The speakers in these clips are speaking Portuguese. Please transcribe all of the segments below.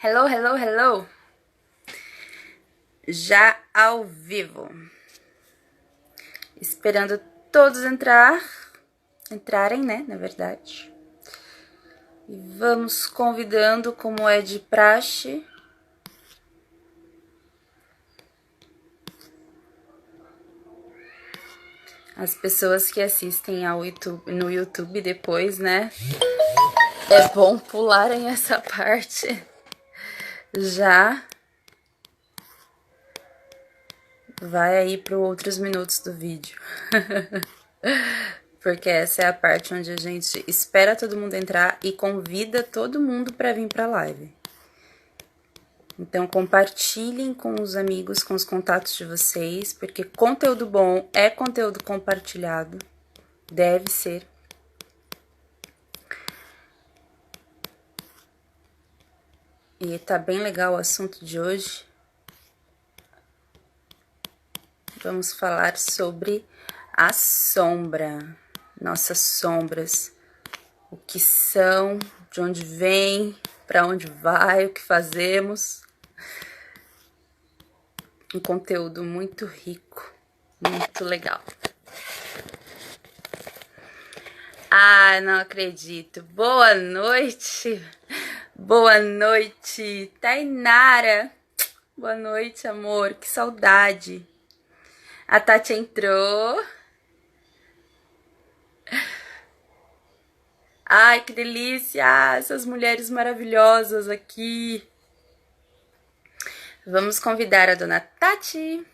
Hello, hello, hello! Já ao vivo. Esperando todos entrarem, né, na verdade. E vamos convidando, como é de praxe, as pessoas que assistem no YouTube depois, né? É bom pularem essa parte já. Vai aí para outros minutos do vídeo. Porque essa é a parte onde a gente espera todo mundo entrar e convida todo mundo para vir para a live. Então compartilhem com os amigos, com os contatos de vocês, porque conteúdo bom é conteúdo compartilhado, deve ser. E tá bem legal o assunto de hoje. Vamos falar sobre a sombra, nossas sombras, o que são, de onde vem, para onde vai, o que fazemos. Um conteúdo muito rico, muito legal. Ah, não acredito. Boa noite. Boa noite, Tainara. Boa noite, amor. Que saudade. A Tati entrou. Ai, que delícia. Essas mulheres maravilhosas aqui. Vamos convidar a dona Tati.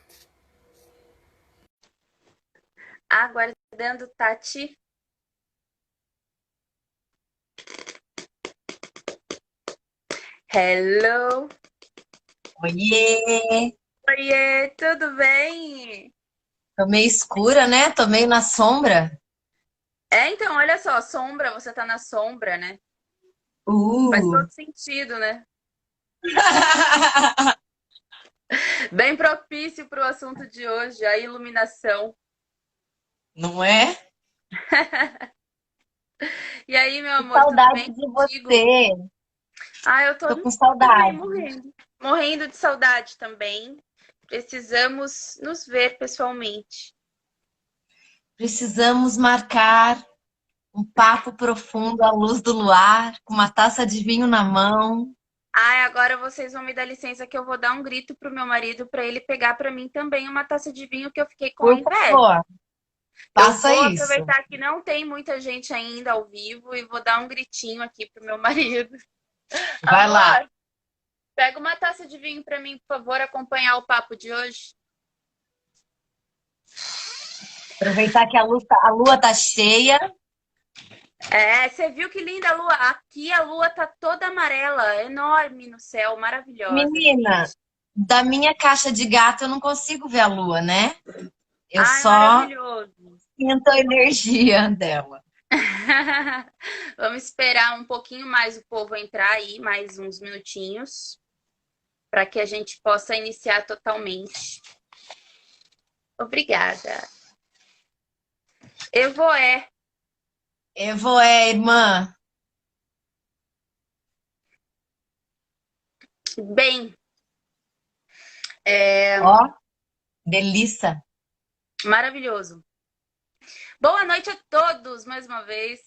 Aguardando, Tati. Hello. Oiê! Oiê, tudo bem? Tô meio escura, né? Tô meio na sombra. Então, olha só, sombra, você tá na sombra, né? Faz Uh! todo sentido, né? Bem propício para o assunto de hoje, a iluminação. Não é? E aí, meu Que amor, tudo bem saudade de contigo? você. Ah, eu tô Tô com bem, saudade. morrendo. Morrendo de saudade também. Precisamos nos ver pessoalmente. Precisamos marcar um papo profundo à luz do luar, com uma taça de vinho na mão. Ah, agora vocês vão me dar licença que eu vou dar um grito pro meu marido para ele pegar para mim também uma taça de vinho que eu fiquei com Por inveja. favor, Eu faça vou isso. aproveitar que não tem muita gente ainda ao vivo e vou dar um gritinho aqui pro meu marido. Vai lá. Amor, pega uma taça de vinho para mim, por favor, acompanhar o papo de hoje. Aproveitar que a lua tá cheia. É, você viu que linda a lua? Aqui a lua tá toda amarela, enorme no céu, maravilhosa, Menina, gente. da minha caixa de gato eu não consigo ver a lua, né? Eu Ai, só maravilhoso. sinto a energia dela. Vamos esperar um pouquinho mais o povo entrar aí, mais uns minutinhos, para que a gente possa iniciar totalmente. Obrigada. Evoé. Irmã. Bem, é Ó, delícia. maravilhoso. Boa noite a todos, mais uma vez.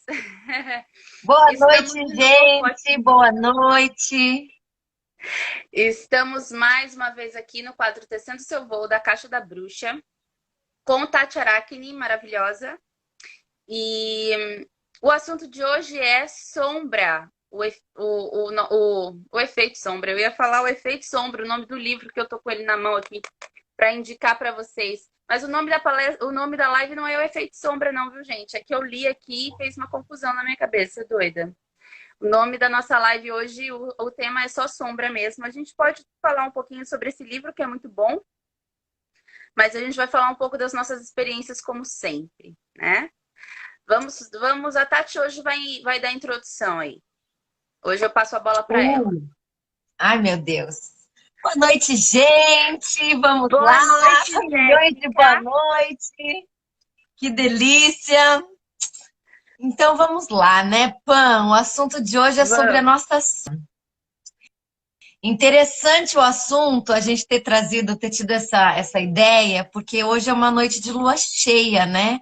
Boa Estamos noite, de novo gente. aqui. Boa noite. Estamos mais uma vez aqui no quadro Tecendo Seu Voo da Caixa da Bruxa, com Tati Aracni, maravilhosa. E o assunto de hoje é sombra, o efeito sombra. Eu ia falar o efeito sombra, o nome do livro que eu tô com ele na mão aqui para indicar para vocês. Mas o nome da palestra, o nome da live não é o efeito sombra, não, viu, gente? É que eu li aqui e fez uma confusão na minha cabeça, doida. O nome da nossa live hoje, o tema é só sombra mesmo. A gente pode falar um pouquinho sobre esse livro, que é muito bom, mas a gente vai falar um pouco das nossas experiências, como sempre, né? Vamos, a Tati hoje vai dar a introdução aí. Hoje eu passo a bola para ela. Uh, ai, meu Deus. Boa noite, gente. Vamos Boa lá. noite, Milhões de boa Jéssica. noite. Que delícia. Então vamos lá, né, Pam? O assunto de hoje é sobre a Vamos. nossa. Interessante o assunto, a gente ter tido essa ideia, porque hoje é uma noite de lua cheia, né?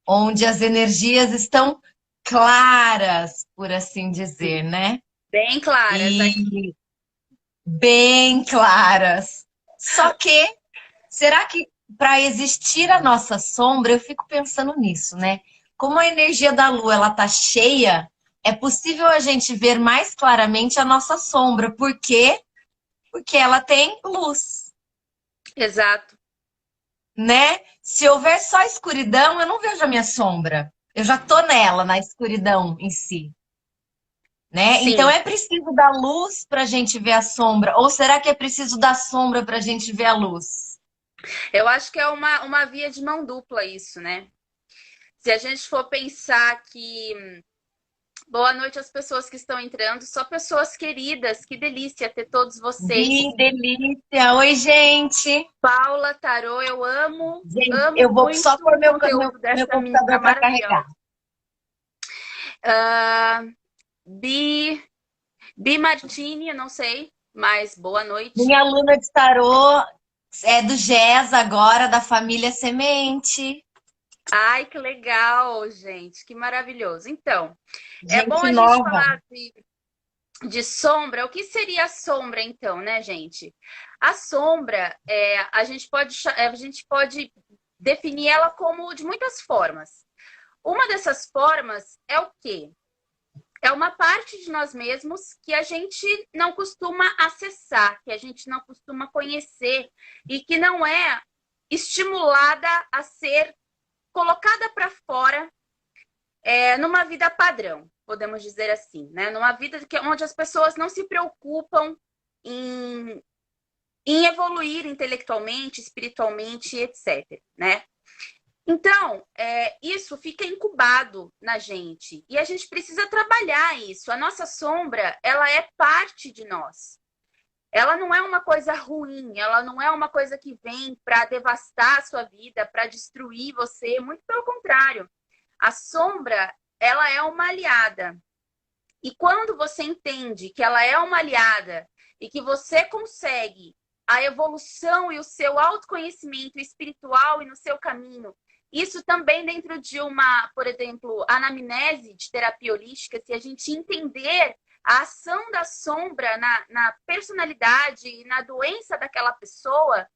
Onde as energias estão claras, por assim dizer, né? Bem claras aqui. E bem claras. Só que, será que para existir a nossa sombra, eu fico pensando nisso, né? Como a energia da lua ela tá cheia, é possível a gente ver mais claramente a nossa sombra. Por quê? Porque ela tem luz, Exato. né? Se houver só escuridão, eu não vejo a minha sombra. Eu já tô nela, na escuridão em si, né? Então Sim. é preciso da luz para a gente ver a sombra? Ou será que é preciso da sombra para a gente ver a luz? Eu acho que é uma via de mão dupla isso, né? Se a gente for pensar que boa noite às pessoas que estão entrando, só pessoas queridas, que delícia ter todos vocês. Que delícia! Oi, gente! Paula, Tarô, eu Gente, amo eu vou muito só pôr o conteúdo meu dessa menina computador para maravilhosa. carregar. Bi, Bi Martini, eu não sei, mas boa noite. Minha aluna de tarô é do GES agora, da família Semente. Ai, que legal, gente, que maravilhoso. Então, é bom Gente a gente nova. falar de sombra. O que seria a sombra, então, né, gente? A sombra, a gente pode definir ela como de muitas formas. Uma dessas formas é o quê? É uma parte de nós mesmos que a gente não costuma acessar, que a gente não costuma conhecer e que não é estimulada a ser colocada para fora numa vida padrão, podemos dizer assim, né? Numa vida onde as pessoas não se preocupam em, em evoluir intelectualmente, espiritualmente, etc., né? Então, isso fica incubado na gente e a gente precisa trabalhar isso. A nossa sombra, ela é parte de nós. Ela não é uma coisa ruim, ela não é uma coisa que vem para devastar a sua vida, para destruir você, muito pelo contrário. A sombra, ela é uma aliada. E quando você entende que ela é uma aliada e que você consegue a evolução e o seu autoconhecimento espiritual e no seu caminho, isso também dentro de uma, por exemplo, anamnese de terapia holística, se a gente entender a ação da sombra na personalidade e na doença daquela pessoa,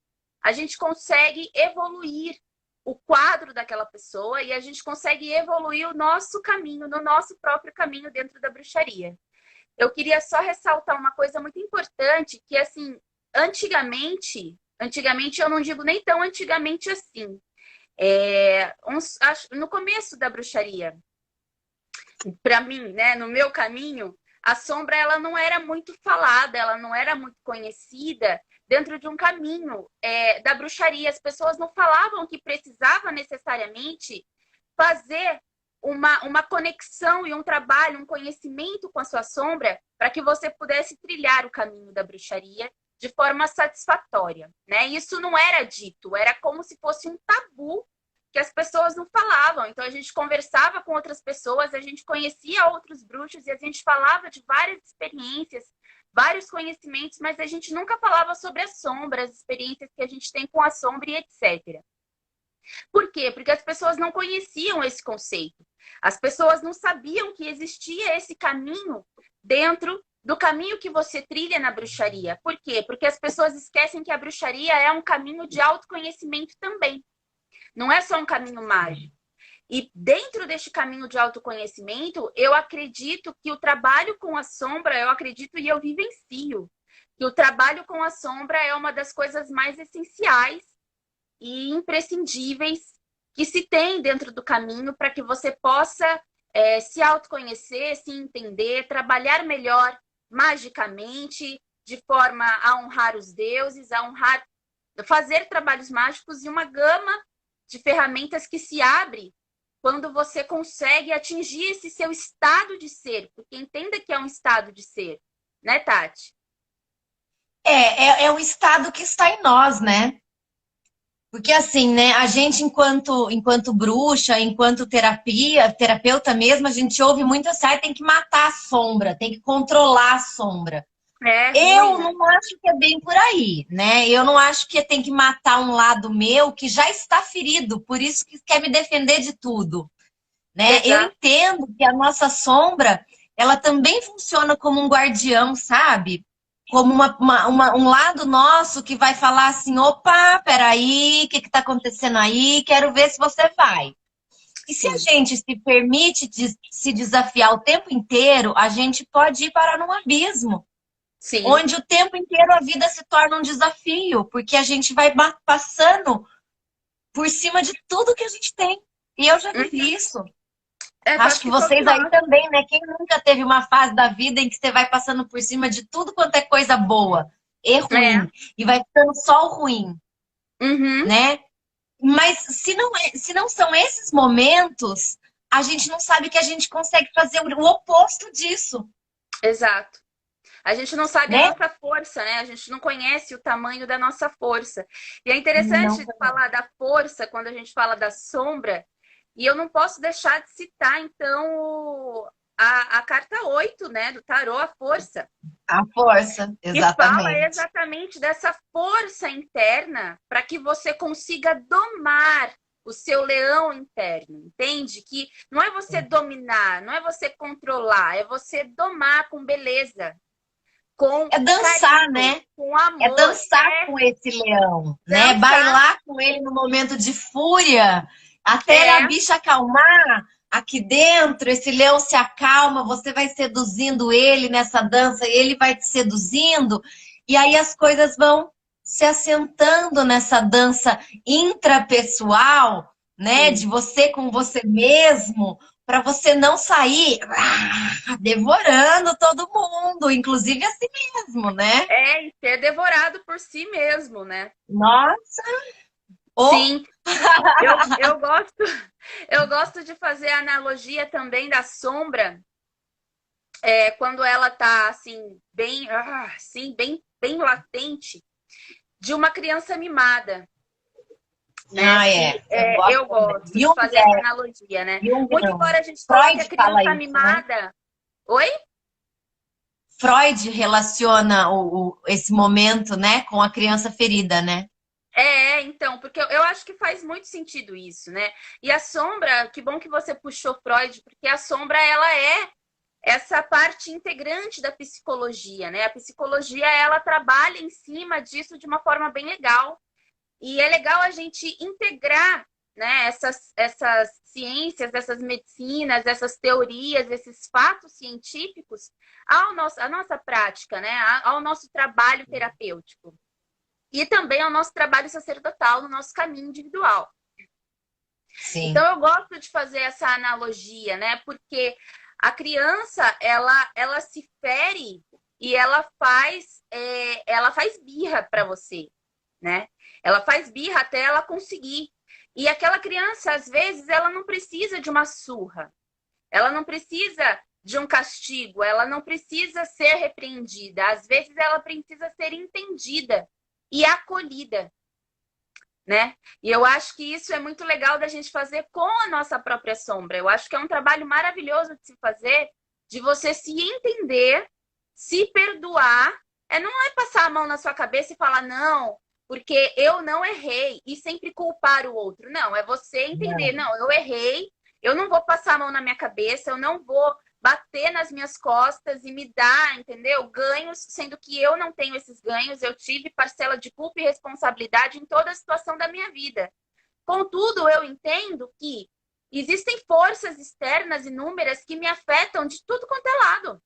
a gente consegue evoluir o quadro daquela pessoa e a gente consegue evoluir o nosso caminho, no nosso próprio caminho dentro da bruxaria. Eu queria só ressaltar uma coisa muito importante, que assim, antigamente eu não digo nem tão antigamente assim, no começo da bruxaria, para mim, né, no meu caminho, a sombra ela não era muito falada, ela não era muito conhecida dentro de um caminho da bruxaria. As pessoas não falavam que precisava necessariamente fazer uma conexão e um trabalho, um conhecimento com a sua sombra para que você pudesse trilhar o caminho da bruxaria de forma satisfatória, né? Isso não era dito, era como se fosse um tabu que as pessoas não falavam. Então a gente conversava com outras pessoas, a gente conhecia outros bruxos e a gente falava de várias experiências, vários conhecimentos, mas a gente nunca falava sobre a sombra, as experiências que a gente tem com a sombra e etc. Por quê? Porque as pessoas não conheciam esse conceito. As pessoas não sabiam que existia esse caminho dentro do caminho que você trilha na bruxaria. Por quê? Porque as pessoas esquecem que a bruxaria é um caminho de autoconhecimento também. Não é só um caminho mágico. E dentro deste caminho de autoconhecimento, eu acredito que o trabalho com a sombra, eu acredito e eu vivencio, que o trabalho com a sombra é uma das coisas mais essenciais e imprescindíveis que se tem dentro do caminho para que você possa se autoconhecer, se entender, trabalhar melhor magicamente, de forma a honrar os deuses, a honrar, fazer trabalhos mágicos e uma gama de ferramentas que se abre quando você consegue atingir esse seu estado de ser, porque entenda que é um estado de ser, né, Tati? É o estado que está em nós, né? Porque assim, né, a gente enquanto bruxa, enquanto terapeuta mesmo, a gente ouve muito assim, tem que matar a sombra, tem que controlar a sombra. É ruim, Eu né? não acho que é bem por aí, né? Eu não acho que tem que matar um lado meu que já está ferido, por isso que quer me defender de tudo, né? Eu Exato. entendo que a nossa sombra, ela também funciona como um guardião, sabe? Como um lado nosso que vai falar assim, opa, peraí, o que está acontecendo aí? Quero ver se você vai. E se a Sim, gente se permite se desafiar o tempo inteiro, a gente pode ir parar num abismo, sim. onde o tempo inteiro a vida se torna um desafio, porque a gente vai passando por cima de tudo que a gente tem. E eu já Uhum. vivi isso. É, Acho acho que que todos vocês aí nós. também, né? Quem nunca teve uma fase da vida em que você vai passando por cima de tudo quanto é coisa boa e É. ruim, e vai ficando só o ruim, Uhum. né? Mas se não são esses momentos, a gente não sabe que a gente consegue fazer o oposto disso, Exato. A gente não sabe a né? nossa força, né? A gente não conhece o tamanho da nossa força. E é Não. interessante falar da força quando a gente fala da sombra. E eu não posso deixar de citar, então, a carta 8, né, do tarô, a força, A força, que fala exatamente. exatamente dessa força interna para que você consiga domar o seu leão interno, entende? Que não é você dominar, não é você controlar, é você domar com beleza, com É dançar, carinho, né? com É amor, dançar com esse leão, né? dançar. Bailar com ele no momento de fúria, até a É, bicha acalmar aqui dentro, esse leão se acalma, você vai seduzindo ele nessa dança, ele vai te seduzindo, e aí as coisas vão se assentando nessa dança intrapessoal, né? De sim. você com você mesmo, para você não sair devorando todo mundo, inclusive a si mesmo, né? É, e ser devorado por si mesmo, né? Nossa! Oh, Sim, eu gosto, eu gosto de fazer a analogia também da sombra, quando ela tá assim, bem, assim, bem latente, de uma criança mimada, né? é. Eu Eu gosto também. gosto de Jung, fazer essa analogia, né? Jung Muito não. embora a gente coloque a Freud fala criança isso, né? mimada. Oi? Freud relaciona esse momento, né, com a criança ferida, né? Então, porque eu acho que faz muito sentido isso, né? E a sombra, que bom que você puxou Freud, porque a sombra, ela é essa parte integrante da psicologia, né? A psicologia, ela trabalha em cima disso de uma forma bem legal. E é legal a gente integrar, né, essas ciências, essas medicinas, essas teorias, esses fatos científicos à nossa prática, né? Ao nosso trabalho terapêutico. E também ao nosso trabalho sacerdotal, no nosso caminho individual. Então, Sim. eu gosto de fazer essa analogia, né? Porque a criança, ela se fere e ela faz birra para você, né? Ela faz birra até ela conseguir. E aquela criança, às vezes, ela não precisa de uma surra, ela não precisa de um castigo, ela não precisa ser repreendida. Às vezes, ela precisa ser entendida e acolhida, né? E eu acho que isso é muito legal da gente fazer com a nossa própria sombra. Eu acho que é um trabalho maravilhoso de se fazer, de você se entender, se perdoar. Não é passar a mão na sua cabeça e falar, não, porque eu não errei, e sempre culpar o outro. Não, é você entender, Não. não, eu errei, eu não vou passar a mão na minha cabeça, eu não vou bater nas minhas costas e me dar, entendeu? Ganhos, sendo que eu não tenho esses ganhos, eu tive parcela de culpa e responsabilidade em toda a situação da minha vida. Contudo, eu entendo que existem forças externas inúmeras que me afetam de tudo quanto é lado,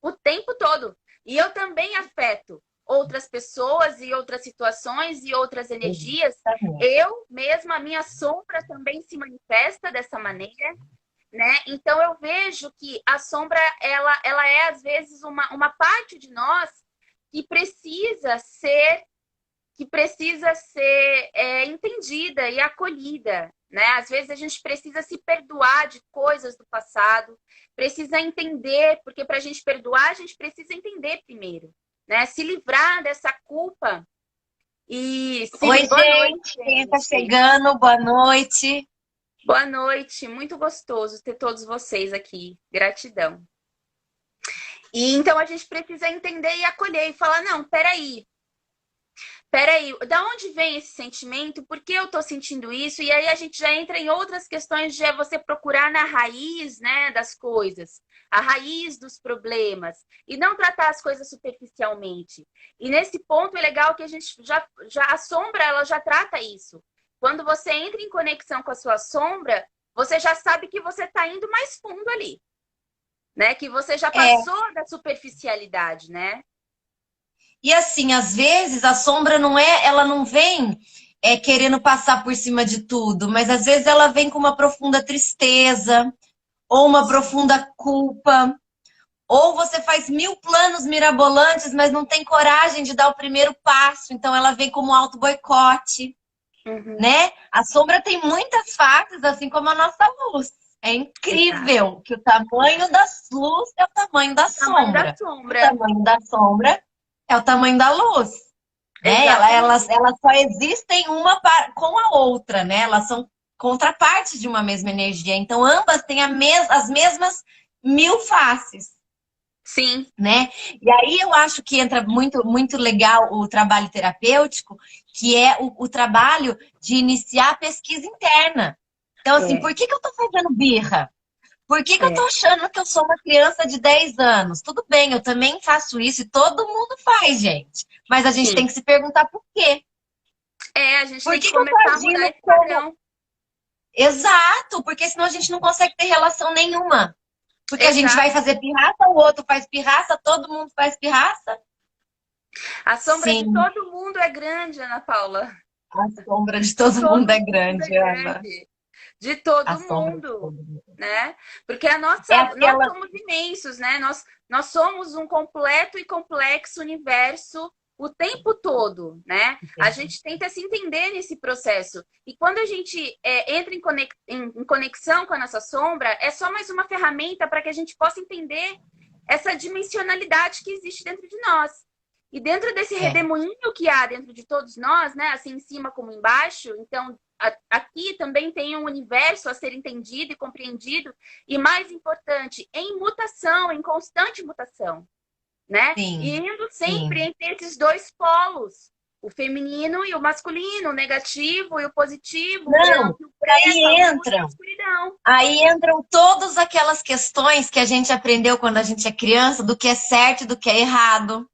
o tempo todo. E eu também afeto outras pessoas e outras situações e outras energias. Exatamente. Eu mesma, a minha sombra também se manifesta dessa maneira, né? Então eu vejo que a sombra ela é às vezes uma parte de nós que precisa ser entendida e acolhida, né? Às vezes a gente precisa se perdoar de coisas do passado, precisa entender, porque para a gente perdoar a gente precisa entender primeiro, né? Se livrar dessa culpa e Oi, boa noite, gente. Quem está gente. chegando? Boa noite. Boa noite, muito gostoso ter todos vocês aqui. Gratidão. E então a gente precisa entender e acolher e falar, não, peraí, da onde vem esse sentimento? Por que eu estou sentindo isso? E aí a gente já entra em outras questões de você procurar na raiz, né, das coisas, a raiz dos problemas, e não tratar as coisas superficialmente. E nesse ponto é legal que a gente já a sombra, ela já trata isso. Quando você entra em conexão com a sua sombra, você já sabe que você está indo mais fundo ali, né? Que você já É, passou da superficialidade, né? e assim, às vezes a sombra não é, ela não vem querendo passar por cima de tudo, mas às vezes ela vem com uma profunda tristeza ou uma profunda culpa. Ou você faz 1000 planos mirabolantes, mas não tem coragem de dar o primeiro passo, então ela vem como auto-boicote, Uhum, né? A sombra tem muitas faces, assim como a nossa luz. É exato. incrível que o tamanho da luz é o tamanho da O tamanho da sombra. O sombra. tamanho da sombra é o tamanho da luz, né? Exatamente. Elas só existem uma com a outra, né? Elas são contrapartes de uma mesma energia. Então, ambas têm as mesmas 1000 faces. Sim. Né? E aí eu acho que entra muito legal o trabalho terapêutico, que é o trabalho de iniciar a pesquisa interna. Então, assim, É, por que eu tô fazendo birra? Por que eu tô é. achando que eu sou uma criança de 10 anos? Tudo bem, eu também faço isso e todo mundo faz, gente. Mas a gente tem Sim. que se perguntar por quê. É, a gente Por tem que que eu tô começar a mudar agindo esse como. padrão. Exato, porque senão a gente não consegue ter relação nenhuma. Porque a gente vai Exato. fazer pirraça, o outro faz pirraça, todo mundo faz pirraça. A sombra de Sim. todo mundo é grande, Ana Paula. A sombra de De todo mundo todo é mundo é grande, Ana. grande. De A todo sombra de mundo, todo mundo. né? Porque É nós aquela. somos imensos, né? Nós somos um completo e complexo universo o tempo todo, né? A gente tenta se entender nesse processo. E quando a gente entra em conexão com a nossa sombra, é só mais uma ferramenta para que a gente possa entender essa dimensionalidade que existe dentro de nós. E dentro desse É, redemoinho que há dentro de todos nós, né? Assim em cima como embaixo, então aqui também tem um universo a ser entendido e compreendido, e mais importante, em mutação, em constante mutação, né? E sim, indo sempre sim. entre esses dois polos, o feminino e o masculino, o negativo e o positivo, o Não, branco e o preto, a luz e a escuridão. aí entram todas aquelas questões que a gente aprendeu quando a gente é criança, do que é certo e do que é errado,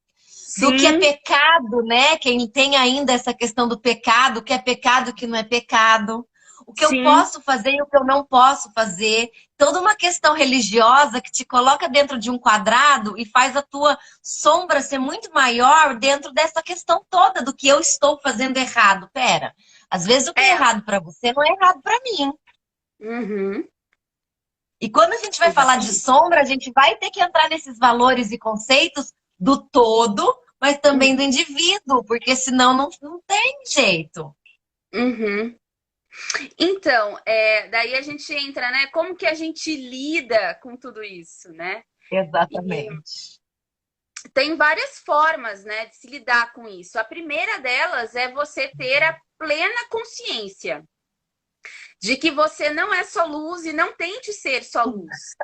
do que é Sim, pecado, né? Quem tem ainda essa questão do pecado, o que é pecado, o que não é pecado, o que eu sim, posso fazer e o que eu não posso fazer. Toda uma questão religiosa que te coloca dentro de um quadrado e faz a tua sombra ser muito maior dentro dessa questão toda do que eu estou fazendo errado. Pera, às vezes o que é é. errado para você não é errado para mim. Uhum, E quando a gente vai falar de exatamente. sombra, a gente vai ter que entrar nesses valores e conceitos do todo, mas também do Uhum, indivíduo, porque senão não tem jeito. uhum. Então, daí a gente entra, né? Como que a gente lida com tudo isso, né? E Exatamente. tem várias formas, né, de se lidar com isso. A primeira delas é você ter a plena consciência de que você não é só luz e não tente ser só luz.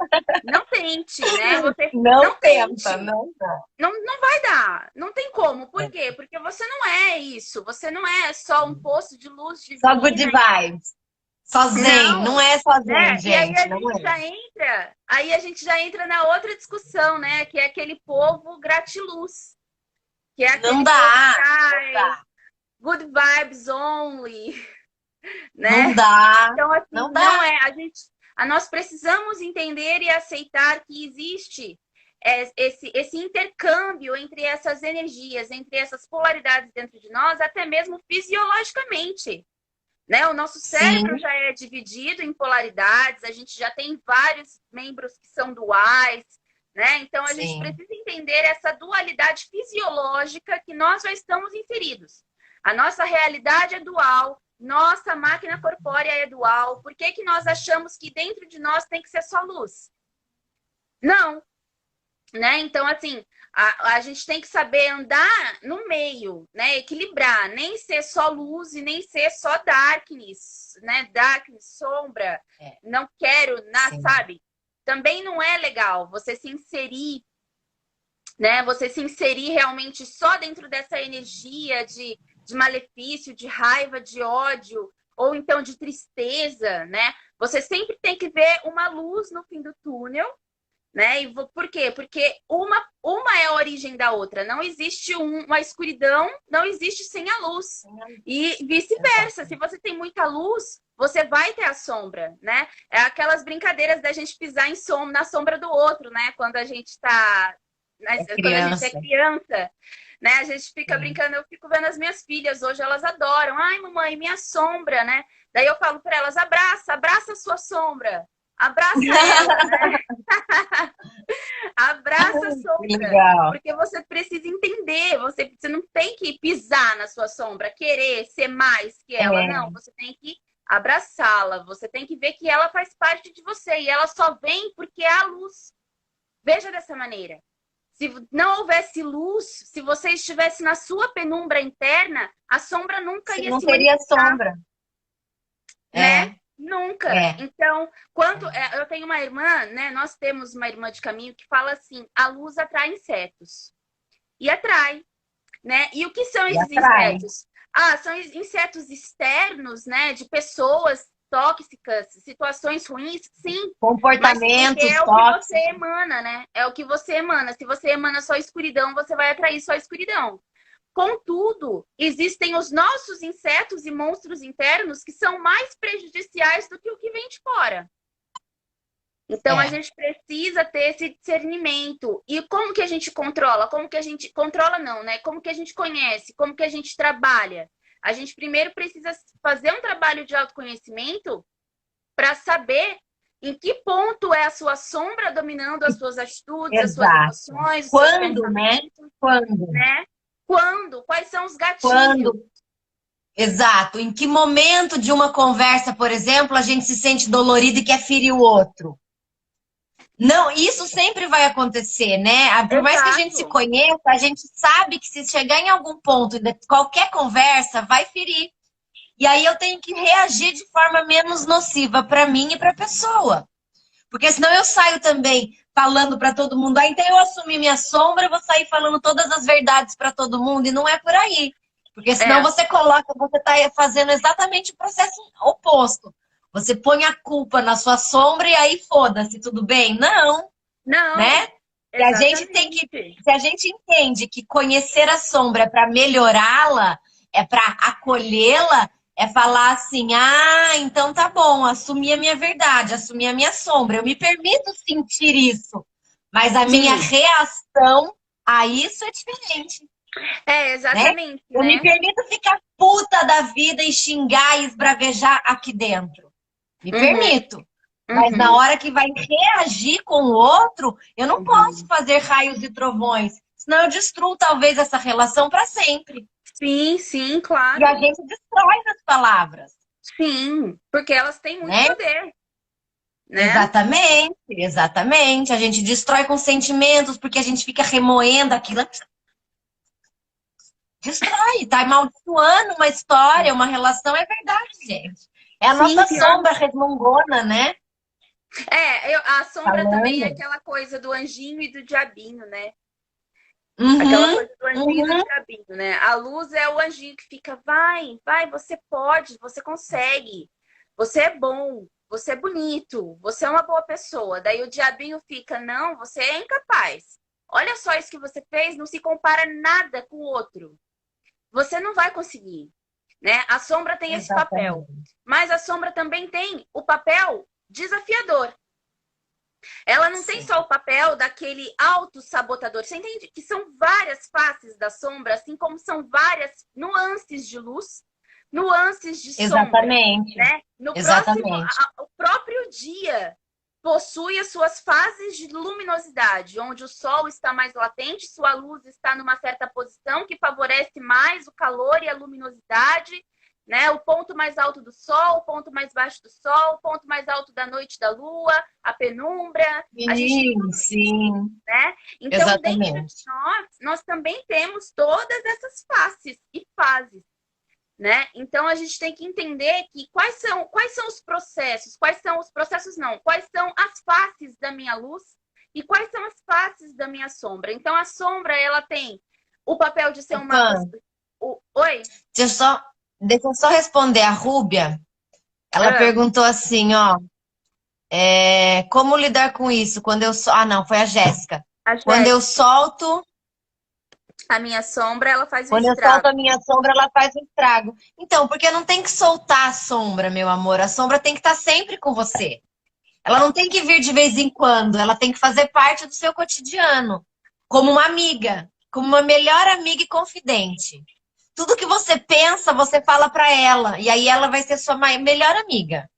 Não tente, né? Você Não não tenta, tente. não dá. Não vai dar. Não tem como. Por quê? Porque você não é isso. Você não é só um poço de luz Só good divina. vibes. Só zen. Não Não, é só zen, né? E aí gente. Não é. a gente já entra na outra discussão, né? Que é aquele povo gratiluz, que é Não aquele povo dá. Não paz, dá. good vibes only, Não né? dá. Então, assim, Não não dá. é. Nós precisamos entender e aceitar que existe esse intercâmbio entre essas energias, entre essas polaridades dentro de nós, até mesmo fisiologicamente. Né? O nosso cérebro Sim, já é dividido em polaridades, a gente já tem vários membros que são duais, né? Então a gente sim. precisa entender essa dualidade fisiológica que nós já estamos inseridos. A nossa realidade é dual, nossa máquina corpórea é dual. Por que, que nós achamos que dentro de nós tem que ser só luz? Não, né? Então, assim, a gente tem que saber andar no meio, né? Equilibrar, nem ser só luz e nem ser só darkness, né? Darkness, sombra, É, não quero, sim. sabe? Também não é legal você se inserir. né? Você se inserir realmente só dentro dessa energia de malefício, de raiva, de ódio, ou então de tristeza, né? Você sempre tem que ver uma luz no fim do túnel, né? Por quê? Porque uma é a origem da outra. Não existe uma escuridão, não existe sem a luz. E vice-versa. Se você tem muita luz, você vai ter a sombra, né? É aquelas brincadeiras da gente pisar na sombra do outro, né? Quando a gente está quando a gente é criança, né? A gente fica brincando, eu fico vendo as minhas filhas hoje, elas adoram. Ai, mamãe, minha sombra, né? Daí eu falo para elas, abraça a sua sombra. Abraça ela, né? Abraça a sombra. Porque você precisa entender, você não tem que pisar na sua sombra, querer ser mais que ela. Não, você tem que abraçá-la, você tem que ver que ela faz parte de você e ela só vem porque é a luz. Veja dessa maneira. Se não houvesse luz, se você estivesse na sua penumbra interna, a sombra nunca ia não se teria manifestar, sombra. né? Nunca. Então, eu tenho uma irmã, né? Nós temos uma irmã de caminho que fala assim: a luz atrai insetos. E atrai, né? E o que são esses insetos? São insetos externos, né? De pessoas tóxicas, situações ruins, sim. Comportamentos mas é o que você emana, né? É o que você emana. Se você emana só escuridão, você vai atrair só escuridão. Contudo, existem os nossos insetos e monstros internos que são mais prejudiciais do que o que vem de fora. Então, a gente precisa ter esse discernimento. E como que a gente controla? Como que a gente... Controla não, né? Como que a gente conhece? Como que a gente trabalha? A gente primeiro precisa fazer um trabalho de autoconhecimento para saber em que ponto é a sua sombra dominando as suas atitudes, as suas emoções, os seus pensamentos. Quando? Quais são os gatilhos? Exato. Em que momento de uma conversa, por exemplo, a gente se sente dolorido e quer ferir o outro? Não, isso sempre vai acontecer, né? Por mais que a gente se conheça, a gente sabe que se chegar em algum ponto, qualquer conversa vai ferir. E aí eu tenho que reagir de forma menos nociva para mim e para a pessoa. Porque senão eu saio também falando para todo mundo, então eu assumi minha sombra, eu vou sair falando todas as verdades para todo mundo, e não é por aí. Porque senão você está fazendo exatamente o processo oposto. Você põe a culpa na sua sombra e aí foda-se, tudo bem? Não. Né? Se a gente entende que conhecer a sombra é para melhorá-la, é para acolhê-la, é falar assim, então tá bom, assumi a minha verdade, assumi a minha sombra, eu me permito sentir isso, mas a minha reação a isso é diferente. Exatamente. Né? Eu me permito ficar puta da vida e xingar e esbravejar aqui dentro. Me permito. Mas na hora que vai reagir com o outro, eu não posso fazer raios e trovões. Senão eu destruo talvez essa relação para sempre. Sim, claro. E a gente destrói as palavras. Sim, porque elas têm muito poder. Né? Exatamente. A gente destrói com sentimentos, porque a gente fica remoendo aquilo. Destrói, tá amaldiçoando uma história, uma relação, é verdade, gente. É a nossa sombra resmungona, né? A sombra também é aquela coisa do anjinho e do diabinho, né? Aquela coisa do anjinho e do diabinho, né? A luz é o anjinho que fica, vai, você pode, você consegue. Você é bom, você é bonito, você é uma boa pessoa. Daí o diabinho fica, não, você é incapaz. Olha só isso que você fez, não se compara nada com o outro. Você não vai conseguir, né? A sombra tem esse papel. Mas a sombra também tem o papel desafiador. Ela não tem só o papel daquele autossabotador. Você entende que são várias faces da sombra, assim como são várias nuances de luz, nuances de sombra. Né? O próprio dia possui as suas fases de luminosidade, onde o sol está mais latente, sua luz está numa certa posição que favorece mais o calor e a luminosidade, né? O ponto mais alto do sol, o ponto mais baixo do sol, o ponto mais alto da noite da lua, a penumbra. Sim. Né? Então, dentro de nós também temos todas essas faces e fases. Né? Então a gente tem que entender que quais são os processos, quais são as faces da minha luz E quais são as faces da minha sombra? Então, a sombra, ela tem o papel de ser uma... Pan, Oi? deixa eu só responder a Rúbia. Ela Ah, perguntou assim, ó, como lidar com isso? Ah, não, foi a Jéssica. a Quando eu Jéssica. solto, A minha sombra, ela faz o quando eu solto estrago. a minha sombra, ela faz um estrago. Então, porque não tem que soltar a sombra, meu amor. A sombra tem que estar sempre com você. Ela não tem que vir de vez em quando, ela tem que fazer parte do seu cotidiano, como uma amiga, como uma melhor amiga e confidente. Tudo que você pensa, você fala pra ela, e aí ela vai ser sua melhor amiga.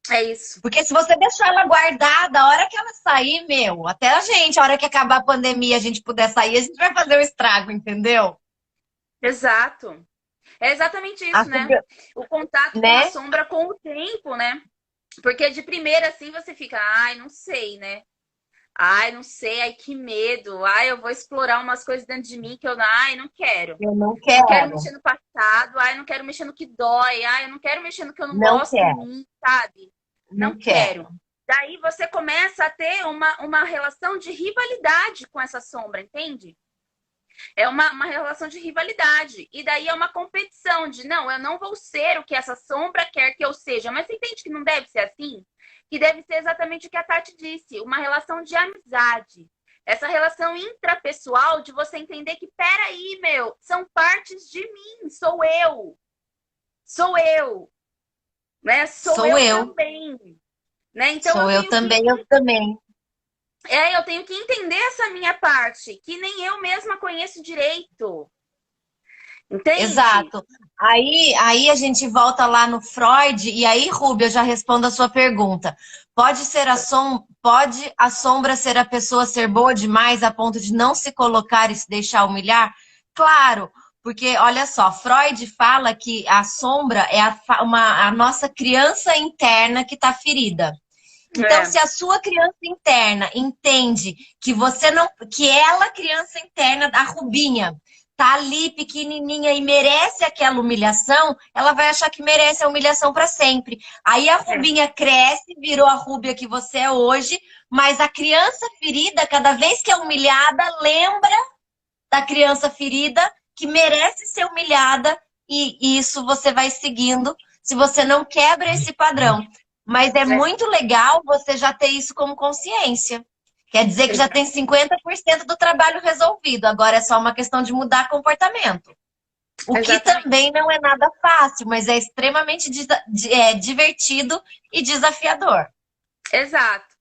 É isso. Porque se você deixar ela guardada, a hora que ela sair, meu, até a gente, a hora que acabar a pandemia, a gente puder sair, a gente vai fazer o estrago, entendeu? Exato. É exatamente A isso, né? Rubia, O contato com a né? sombra com o tempo, né? Porque de primeira, assim, você fica, ai, não sei, né? Ai, não sei, ai, que medo. Ai, eu vou explorar umas coisas dentro de mim que eu, ai, não quero. Eu não Não quero quero, mexer no passado, ai, não quero mexer no que dói, ai, eu não quero mexer no que eu não não gosto em quero, mim, sabe? não Não quero. quero. Daí você começa a ter uma relação de rivalidade com essa sombra, entende? É uma relação de rivalidade. E daí é uma competição de, não, eu não vou ser o que essa sombra quer que eu seja. Mas você entende que não deve ser assim? Que deve ser exatamente o que a Tati disse, uma relação de amizade. Essa relação intrapessoal de você entender que, peraí, meu, são partes de mim, sou eu. Sou eu, né? Sou Sou eu eu, também, né? Então sou eu também, eu também. eu tenho que entender essa minha parte, que nem eu mesma conheço direito. Entende? Exato. Aí a gente volta lá no Freud, e aí, Rubia, eu já respondo a sua pergunta. Pode a sombra ser a pessoa ser boa demais a ponto de não se colocar e se deixar humilhar? Claro, porque olha só, Freud fala que a sombra é a nossa criança interna que está ferida. Então, É, se a sua criança interna entende que você não, que ela, criança interna, a Rubinha, tá ali pequenininha e merece aquela humilhação, ela vai achar que merece a humilhação para sempre. Aí a é, Rubinha cresce, virou a Rúbia que você é hoje, mas a criança ferida, cada vez que é humilhada, lembra da criança ferida que merece ser humilhada e isso você vai seguindo se você não quebra esse padrão. Mas é é, muito legal você já ter isso como consciência. Quer dizer que já exa- tem 50% do trabalho resolvido. Agora é só uma questão de mudar comportamento. O que exatamente. também não é nada fácil, mas é extremamente divertido e desafiador. Exato,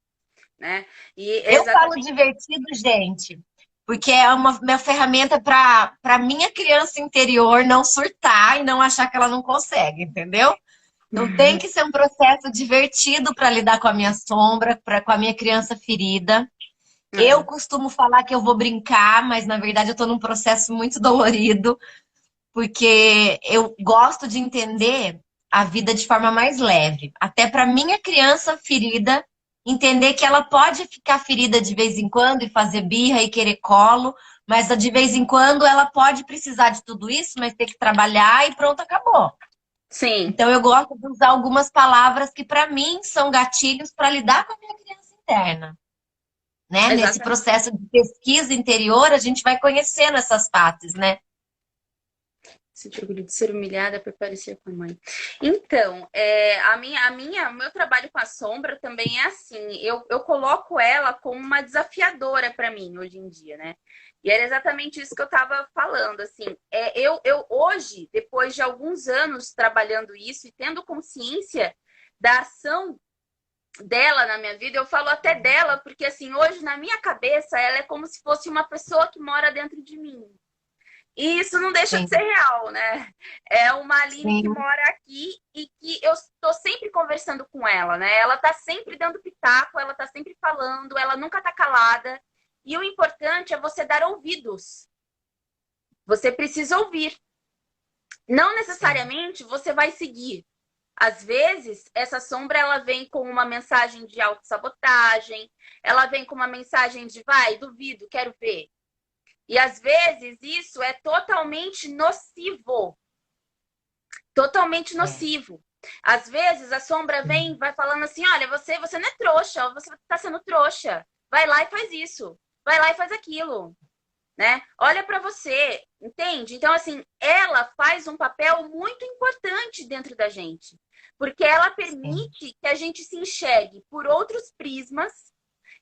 né? E Eu falo exatamente. divertido, gente, porque é uma minha ferramenta para minha criança interior não surtar e não achar que ela não consegue, entendeu? Então tem que ser um processo divertido para lidar com a minha sombra, com a minha criança ferida. Eu É, costumo falar que eu vou brincar, mas na verdade eu estou num processo muito dolorido, porque eu gosto de entender a vida de forma mais leve. Até para minha criança ferida entender que ela pode ficar ferida de vez em quando e fazer birra e querer colo, mas de vez em quando ela pode precisar de tudo isso, mas ter que trabalhar e pronto, acabou. sim, Então eu gosto de usar algumas palavras que para mim são gatilhos para lidar com a minha criança interna. Né? Nesse exatamente. processo de pesquisa interior, a gente vai conhecendo essas partes, né? Sentir orgulho de ser humilhada por parecer com a mãe. Então, o meu trabalho com a sombra também é assim. Eu coloco ela como uma desafiadora para mim hoje em dia, né? E era exatamente isso que eu estava falando, assim. Eu hoje, depois de alguns anos trabalhando isso e tendo consciência da ação dela na minha vida, eu falo até dela, porque assim, hoje na minha cabeça ela é como se fosse uma pessoa que mora dentro de mim. E isso não deixa de ser Sim, real, né? É uma Aline que sim, mora aqui e que eu estou sempre conversando com ela, né? Ela tá sempre dando pitaco, ela tá sempre falando, ela nunca tá calada. E o importante é você dar ouvidos. Você precisa ouvir. Não sim. necessariamente você vai seguir. Às vezes, essa sombra ela vem com uma mensagem de autossabotagem, ela vem com uma mensagem de vai, duvido, quero ver. E às vezes isso é totalmente nocivo. Totalmente É. nocivo. Às vezes a sombra vem, vai falando assim: olha, você não é trouxa, você está sendo trouxa. vai lá e faz isso, vai lá e faz aquilo, né? Olha para você, entende? Então, assim, ela faz um papel muito importante dentro da gente, porque ela Sim, permite que a gente se enxergue por outros prismas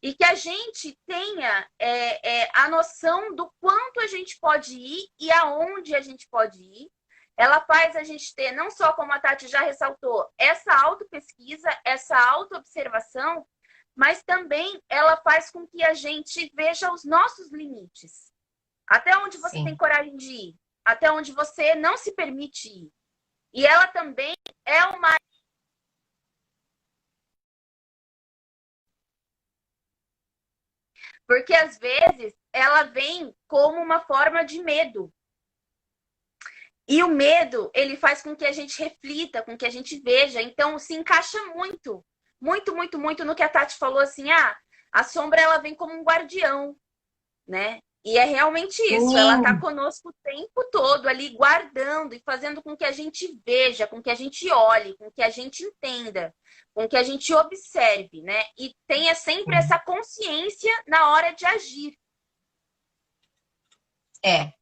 e que a gente tenha a noção do quanto a gente pode ir e aonde a gente pode ir. Ela faz a gente ter, não só como a Tati já ressaltou, essa autopesquisa, essa autoobservação, mas também ela faz com que a gente veja os nossos limites. Até onde você tem sim. coragem de ir, até onde você não se permite ir. E ela também é uma. Porque às vezes ela vem como uma forma de medo. E o medo, ele faz com que a gente reflita, com que a gente veja. Então, se encaixa muito, muito, muito, muito no que a Tati falou assim: ah, a sombra ela vem como um guardião, né? E é realmente isso, ela está Sim, conosco o tempo todo ali guardando e fazendo com que a gente veja, com que a gente olhe, com que a gente entenda, com que a gente observe, né? E tenha sempre sim. essa consciência na hora de agir. É.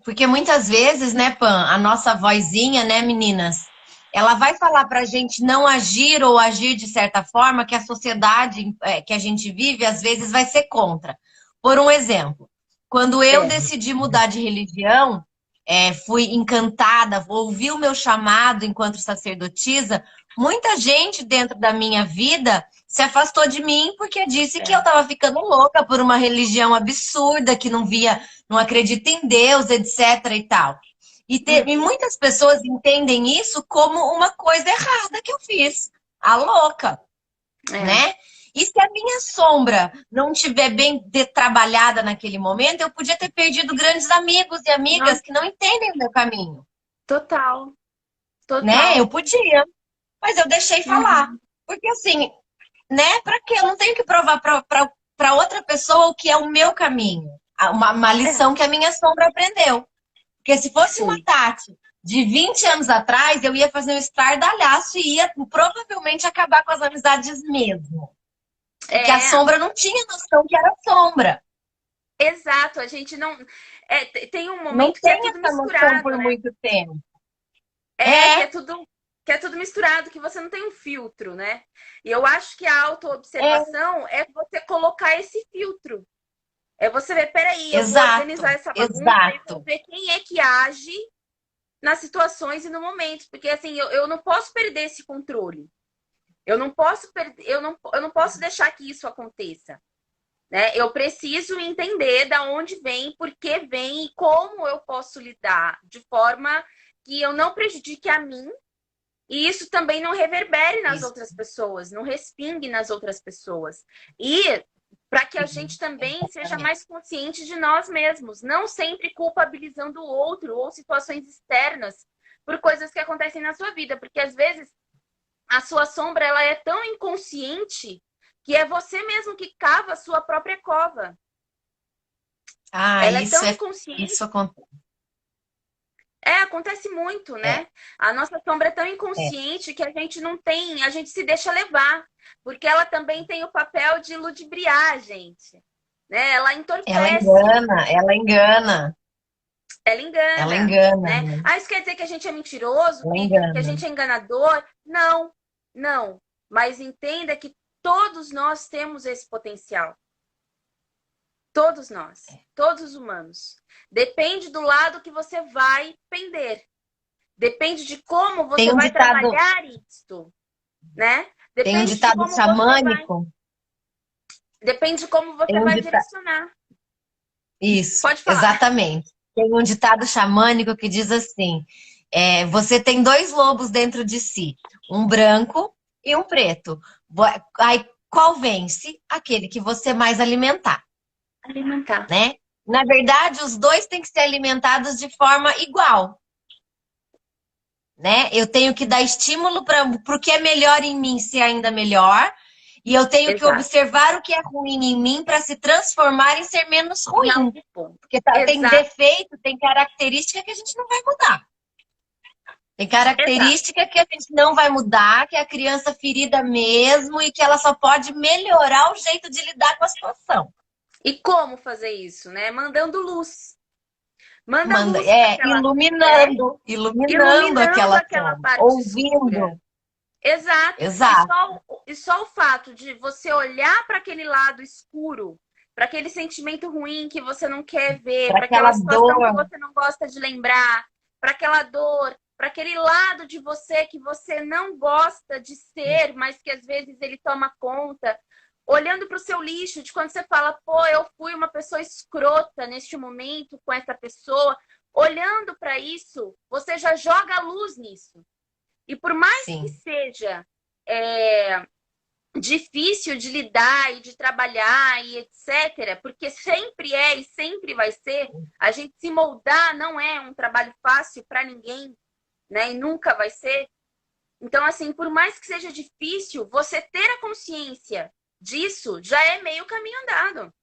Porque muitas vezes, né, Pan, a nossa vozinha, né, meninas, ela vai falar pra gente não agir ou agir de certa forma que a sociedade que a gente vive, às vezes, vai ser contra. Por um exemplo, quando eu É, decidi mudar de religião, fui encantada, ouvi o meu chamado enquanto sacerdotisa, muita gente dentro da minha vida se afastou de mim porque disse que eu é. estava ficando louca por uma religião absurda, que não via, não acredita em Deus, etc. e tal. E Uhum. muitas pessoas entendem isso como uma coisa errada que eu fiz, a louca, É. né? E se a minha sombra não tiver bem trabalhada naquele momento, eu podia ter perdido grandes amigos e amigas Não, que não entendem o meu caminho, total, né? Eu total. podia, mas eu deixei falar. Uhum. Porque assim, né? Para quê? Eu não tenho que provar para outra pessoa o que é o meu caminho. Uma É, lição que a minha sombra aprendeu. Porque se fosse uma sim. Tati de 20 anos atrás, eu ia fazer um estardalhaço e ia provavelmente acabar com as amizades mesmo. Porque a É, sombra não tinha noção que era sombra. exato. A gente não. Tem um Não momento que é tem tudo essa noção misturado, por né? muito tempo. É, É, que é tudo misturado, que você não tem um filtro, né? E eu acho que a é, autoobservação é você colocar esse filtro. É você ver, peraí, eu vou organizar exato, essa bagunça e vou exato. ver quem é que age nas situações e no momento. Porque assim, eu não posso perder esse controle. Eu não posso perder, eu não posso deixar que isso aconteça. Né? Eu preciso entender da onde vem, por que vem e como eu posso lidar de forma que eu não prejudique a mim e isso também não reverbere nas Isso. outras pessoas, não respingue nas outras pessoas. E para que a Sim, gente também seja exatamente. mais consciente de nós mesmos, não sempre culpabilizando o outro ou situações externas por coisas que acontecem na sua vida, porque às vezes a sua sombra ela é tão inconsciente que é você mesmo que cava a sua própria cova. Ah, Ela é tão inconsciente. isso acontece. Acontece muito, É, né? A nossa sombra é tão é. inconsciente que a gente não tem, a gente se deixa levar, porque ela também tem o papel de ludibriar a gente, né? Ela Ela entorpece, engana, ela engana, ela ela engana, engana, né? né? Ah, isso quer dizer que a gente é mentiroso, Ela que a engana. gente é enganador? Não, não. Mas entenda que todos nós temos esse potencial. Todos nós, todos os humanos. Depende do lado que você vai pender. Depende de como Tem você um vai ditado, trabalhar isso, né? tem um Depende de ditado como você vai, xamânico, depende de como tem você um vai ditado, direcionar. isso, Pode falar. exatamente. Tem um ditado xamânico que diz assim: você tem dois lobos dentro de si, um branco e um preto. Aí qual vence? Aquele que você mais alimentar, Alimentar. né? Na verdade, os dois têm que ser alimentados de forma igual, né? Eu tenho que dar estímulo para o que é melhor em mim ser ainda melhor, e eu tenho que Exato. observar o que é ruim em mim para se transformar em ser menos Em ruim. algo bom. Porque tem Exato. defeito, tem característica que a gente não vai mudar. Tem Exato. característica que a gente não vai mudar, que é a criança ferida mesmo e que ela só pode melhorar o jeito de lidar com a situação. E como fazer isso, né? Mandando luz. Manda Manda, luz para aquela, é, iluminando iluminando aquela aquela sombra, parte escura. ouvindo. Exato. Exato. E só o fato de você olhar para aquele lado escuro, para aquele sentimento ruim que você não quer ver, Para para aquela aquela situação que dor. você não gosta de lembrar, para aquela dor, para aquele lado de você que você não gosta de ser, mas que às vezes ele toma conta. Olhando para o seu lixo, de quando você fala, pô, eu fui uma pessoa escrota neste momento com essa pessoa. Olhando para isso, você já joga a luz nisso. E por mais que Sim. seja é, difícil de lidar e de trabalhar e etc., porque sempre é e sempre vai ser, a gente se moldar não é um trabalho fácil para ninguém, né? E nunca vai ser. Então, assim, por mais que seja difícil, você ter a consciência disso já é meio caminho andado.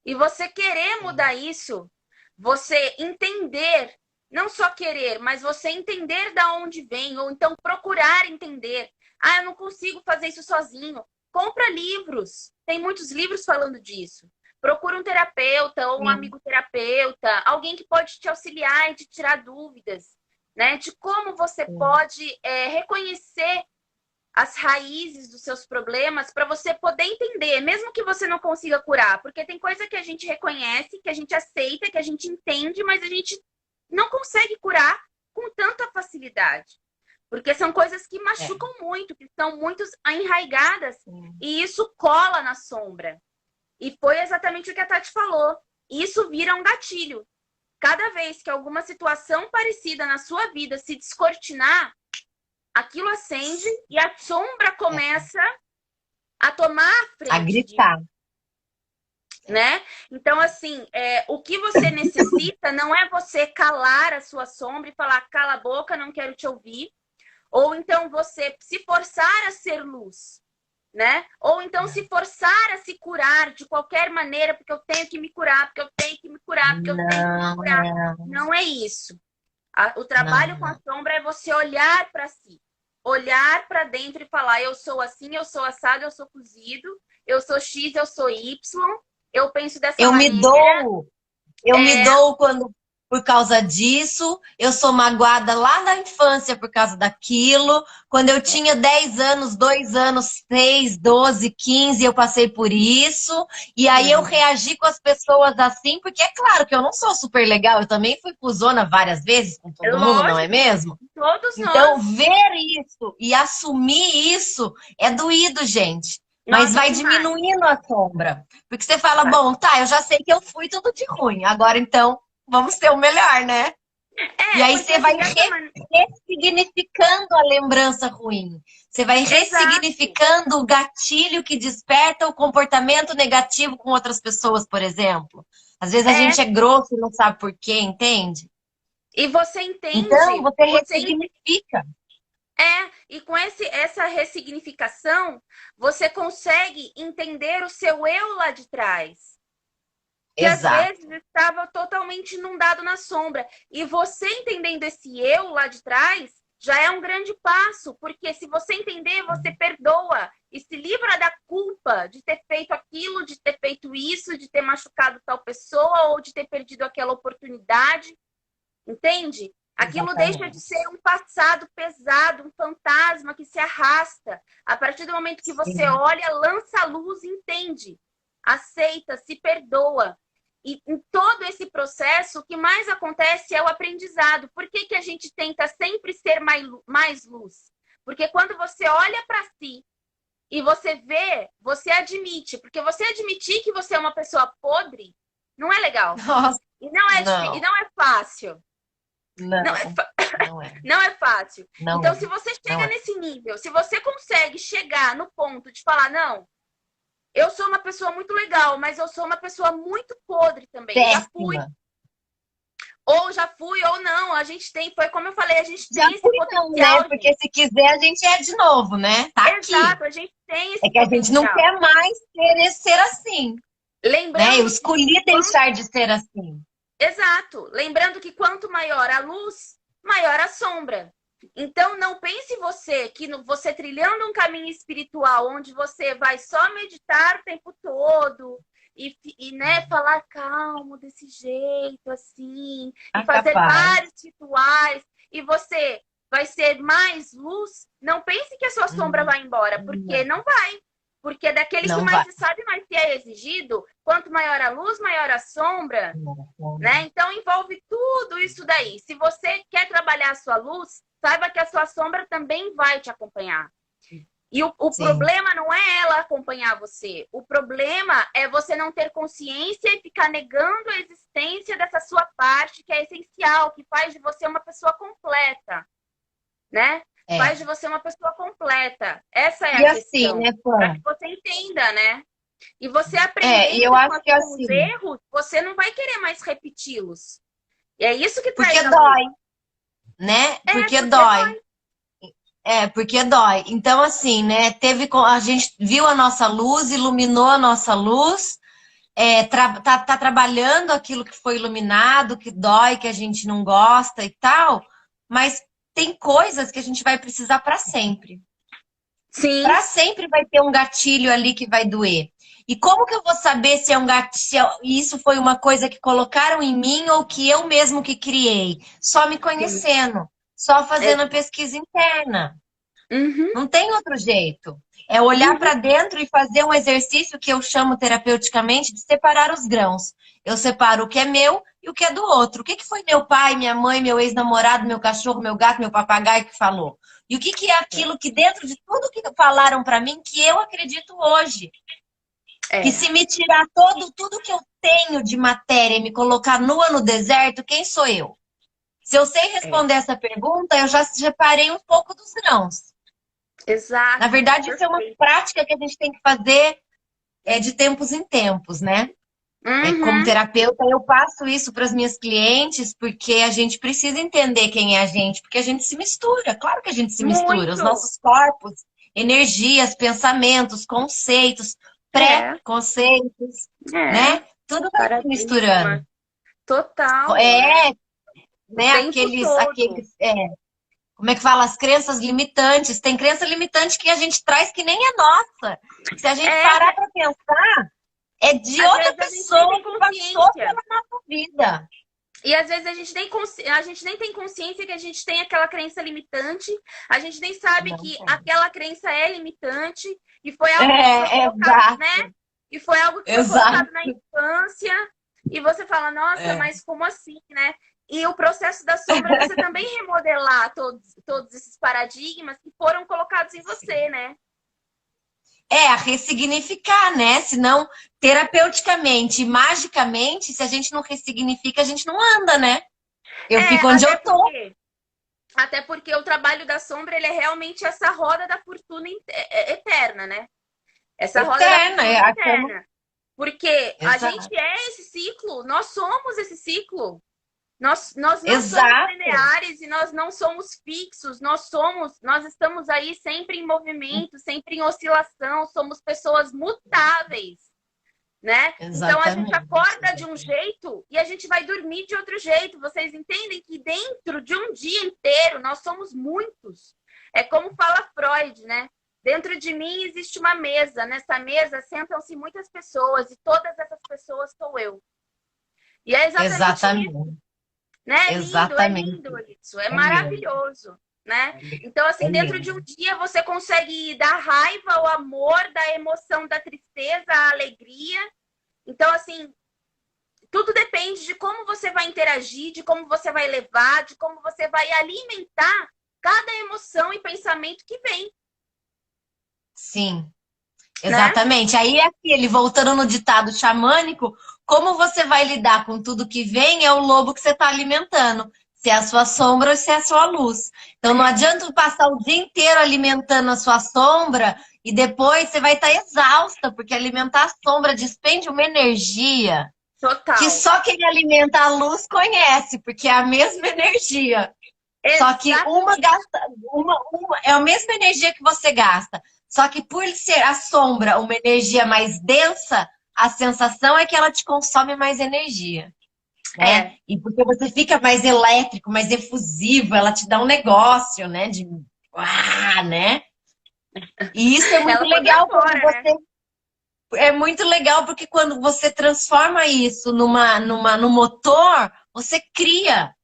E você querer mudar isso, você entender, não só querer, mas você entender da onde vem, ou então procurar entender. Ah, eu não consigo fazer isso sozinho. Compra livros. Tem muitos livros falando disso. Procura um terapeuta ou um Sim. amigo terapeuta, alguém que pode te auxiliar e te tirar dúvidas, né? De como você Sim. pode reconhecer as raízes dos seus problemas para você poder entender, mesmo que você não consiga curar, porque tem coisa que a gente reconhece, que a gente aceita, que a gente entende, mas a gente não consegue curar com tanta facilidade. Porque são coisas que É. machucam muito, que são muito enraigadas, Sim. e isso cola na sombra. E foi exatamente o que a Tati falou. Isso vira um gatilho. Cada vez que alguma situação parecida na sua vida se descortinar, aquilo acende e a sombra É. começa a tomar a A frente disso, gritar. né? Então, assim, o que você necessita não é você calar a sua sombra e falar, cala a boca, não quero te ouvir. Ou então você se forçar a ser luz, né? Ou então se forçar a se curar de qualquer maneira, porque eu tenho que me curar, porque eu tenho que me curar, porque eu tenho que me Não, curar. Não é isso. O não, trabalho com a não. sombra é você olhar para si, olhar para dentro e falar: eu sou assim, eu sou assado, eu sou cozido, eu sou X, eu sou Y, eu penso dessa Eu me maneira. dou Eu me É, dou quando por causa disso, eu sou magoada lá na infância por causa daquilo. Quando eu tinha 10 anos, 2 anos, 6, 12, 15, eu passei por isso. E aí eu sim, reagi com as pessoas assim, porque é claro que eu não sou super legal, eu também fui cuzona várias vezes com é todo mundo, não é lógico, mesmo? todos Então, nós. ver isso e assumir isso é doído, gente. Mas Nossa, vai demais. diminuindo a sombra. Porque você fala, Vai. bom, tá, eu já sei que eu fui tudo de ruim. Agora, então, vamos ter o melhor, né? E aí Porque você vai assim, dessa maneira. ressignificando a lembrança ruim. Você vai Exato. ressignificando o gatilho que desperta o comportamento negativo com outras pessoas, por exemplo. Às vezes a É. gente é grosso e não sabe por quê, entende? E você Então, entende, você ressignifica. e com essa ressignificação, você consegue entender o seu eu lá de trás, que às vezes Exato. estava totalmente inundado na sombra. E você entendendo esse eu lá de trás já é um grande passo, porque se você entender, você perdoa e se livra da culpa de ter feito aquilo, de ter feito isso, de ter machucado tal pessoa ou de ter perdido aquela oportunidade. Entende? Aquilo deixa de Exatamente. ser um passado pesado, um fantasma que se arrasta. A partir do momento que você Sim. olha, lança a luz, entende, aceita, se perdoa. E em todo esse processo, o que mais acontece é o aprendizado. Por que, que a gente tenta sempre ser mais luz? Porque quando você olha para si e você vê, você admite. Porque você admitir que você é uma pessoa podre não é legal. Nossa, E não, não é fácil. Não é, não, não é, não é fácil. não Então, é, se você não chega é. nesse nível, se você consegue chegar no ponto de falar, não, eu sou uma pessoa muito legal, mas eu sou uma pessoa muito podre também. Já fui, Péssima. ou não. A gente tem, foi como eu falei, a gente Já tem esse fui não, né? potencial, Porque gente. se quiser, a gente é de novo, né? Tá aqui. Exato, a gente tem É esse que a gente não potencial. quer mais ser assim, né? Eu Lembrando que escolhi deixar de ser assim. Exato. Lembrando que quanto maior a luz, maior a sombra. Então, não pense você que você trilhando um caminho espiritual onde você vai só meditar o tempo todo né, falar calmo desse jeito, assim, e fazer Capaz. vários rituais, e você vai ser mais luz. Não pense que a sua sombra vai embora, porque Não, não vai. Porque daquele que não mais vai. se sabe, mais se é exigido, quanto maior a luz, maior a sombra, né? Então envolve tudo isso daí. Se você quer trabalhar a sua luz, saiba que a sua sombra também vai te acompanhar. E o Sim. problema não é ela acompanhar você. O problema é você não ter consciência e ficar negando a existência dessa sua parte que é essencial, que faz de você uma pessoa completa, né? É. Faz de você uma pessoa completa. Essa é E a assim, questão. né, Para Pan? que você entenda, né? E você E eu aprendendo acho que com os assim, erros, você não vai querer mais repeti-los. E é isso que porque traz a luz. dói, né? É, Porque porque dói. dói. É, porque dói. Então, assim, né? A gente viu a nossa luz, iluminou a nossa luz, tá trabalhando aquilo que foi iluminado, que dói, que a gente não gosta e tal, mas tem coisas que a gente vai precisar para sempre. Sim, Para sempre vai ter um gatilho ali que vai doer. E como que eu vou saber se é um gatilho, isso foi uma coisa que colocaram em mim ou que eu mesmo que criei? Só me sim. conhecendo, só fazendo a Exato. pesquisa interna. Uhum, Não tem outro jeito. É olhar uhum. para dentro e fazer um exercício que eu chamo terapeuticamente de separar os grãos. Eu separo o que é meu e o que é do outro. O que que foi meu pai, minha mãe, meu ex-namorado, meu cachorro, meu gato, meu papagaio que falou? E o que que é aquilo que dentro de tudo que falaram para mim que eu acredito hoje? Que É, se me tirar tudo que eu tenho de matéria e me colocar nua no deserto, quem sou eu? Se eu sei é. responder essa pergunta, eu já separei um pouco dos grãos. Na Exato. verdade, isso é uma Perfeito. prática que a gente tem que fazer de tempos em tempos, né? Como Uhum. terapeuta, eu passo isso para as minhas clientes porque a gente precisa entender quem é a gente, porque a gente se mistura, claro que a gente se mistura, os Muito. nossos corpos, energias, pensamentos, conceitos, É, pré-conceitos, é. né? Tudo vai se misturando. Paradigma. Total, né? É, O né? tempo todo. Como é que fala? As crenças limitantes. Tem crença limitante que a gente traz que nem é nossa. Se a gente É, parar para pensar, é de às outra vezes a gente nem pessoa tem que passou consciência. pela nossa vida. E às vezes a gente nem tem consciência que a gente tem aquela crença limitante, a gente nem sabe Não que tem. aquela crença é limitante e foi algo que foi É, colocado, né? exato, E foi algo que foi exato. colocado na infância, e você fala, nossa, É. mas como assim, né? E o processo da sombra é você também remodelar todos esses paradigmas que foram colocados em você, né? A ressignificar, né? Senão, terapeuticamente, magicamente, se a gente não ressignifica, a gente não anda, né? Eu É, fico onde eu tô. até porque o trabalho da sombra, ele é realmente essa roda da fortuna eterna, né? Essa roda da Eterna. fortuna eterna. Porque a gente Exato. é esse ciclo, nós somos esse ciclo. Nós não somos Exato. lineares e nós não somos fixos, nós estamos aí sempre em movimento, sempre em oscilação, somos pessoas mutáveis, né? Então a gente Exatamente. acorda de um jeito e a gente vai dormir de outro jeito. Vocês entendem que dentro de um dia inteiro nós somos muitos. É como fala Freud, né? Dentro de mim existe uma mesa. Nessa mesa sentam-se muitas pessoas e todas essas pessoas sou eu. E é exatamente isso, Exatamente. né? É Exatamente. lindo isso, é É lindo. maravilhoso, né? Então, É assim, dentro de um lindo. dia você consegue dar raiva, o amor, da emoção, da tristeza, a alegria. Então, assim, tudo depende de como você vai interagir, de como você vai levar, de como você vai alimentar cada emoção e pensamento que vem, Sim, né? exatamente. Aí aquele, voltando no ditado xamânico, como você vai lidar com tudo que vem é o lobo que você está alimentando. Se é a sua sombra ou se é a sua luz. Então não adianta passar o dia inteiro alimentando a sua sombra e depois você vai estar exausta, porque alimentar a sombra despende uma energia que Total. só quem alimenta a luz conhece, porque é a mesma energia. Só que uma Exatamente. gasta, é a mesma energia que você gasta. Só que por ser a sombra uma energia mais densa, a sensação é que ela te consome mais energia. né? E porque você fica mais elétrico, mais efusivo, ela te dá um negócio, né? De, né? E isso é muito Ela foi pra legal quando fora, né? você é muito legal porque quando você transforma isso no motor, você cria,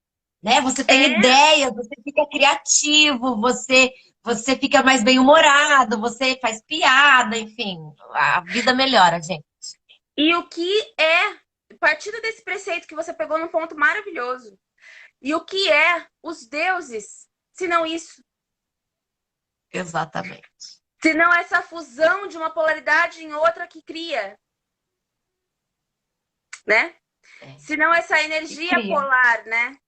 né? Você tem É, ideias, você fica criativo, você fica mais bem-humorado, você faz piada, enfim, a vida melhora, gente. e o que é, partindo desse preceito que você pegou num ponto maravilhoso, e o que é os deuses, se não isso? Exatamente. Se não essa fusão de uma polaridade em outra que cria, né? É. Se não essa E energia cria, polar, né?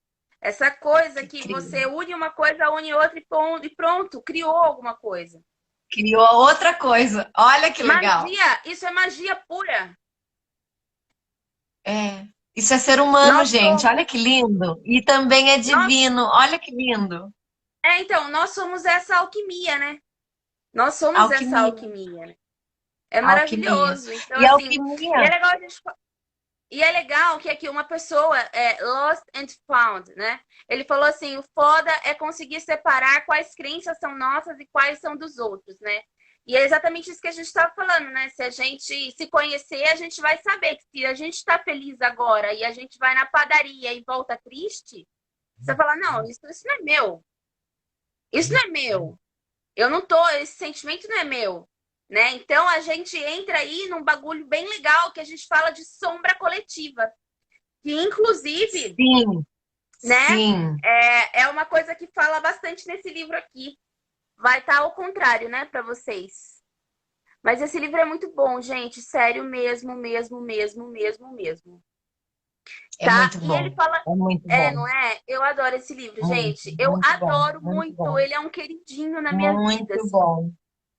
Essa coisa e que cria. você une uma coisa, une outra e pronto, criou alguma coisa. Criou outra coisa. Olha que legal. Magia, isso é magia pura. É. Isso é ser humano, Nós gente. somos, Olha que lindo. E também é nós, divino. Olha que lindo. então, nós somos essa alquimia, né? Nós somos essa Alquimia. alquimia, né? É Alquimia. maravilhoso. Então, E assim, e alquimia. é legal a gente e é legal que aqui uma pessoa é lost and found, né? Ele falou assim: o foda é conseguir separar quais crenças são nossas e quais são dos outros, né? E é exatamente isso que a gente estava falando, né? Se a gente se conhecer, a gente vai saber que se a gente está feliz agora e a gente vai na padaria e volta triste, você fala: não, isso não é meu. Isso não é meu. Eu não tô, esse sentimento não é meu, né? Então a gente entra aí num bagulho bem legal que a gente fala de sombra coletiva, que inclusive, Sim, né, sim. é uma coisa que fala bastante nesse livro aqui. Vai estar ao contrário, né, para vocês. Mas esse livro é muito bom, gente, sério mesmo, mesmo, mesmo, mesmo, mesmo. É Tá? muito E ele bom. fala, É muito bom. não é? Eu adoro esse livro, Muito, gente. Eu muito bom. adoro Muito muito. bom. Ele é um queridinho na minha vida, Muito assim. bom.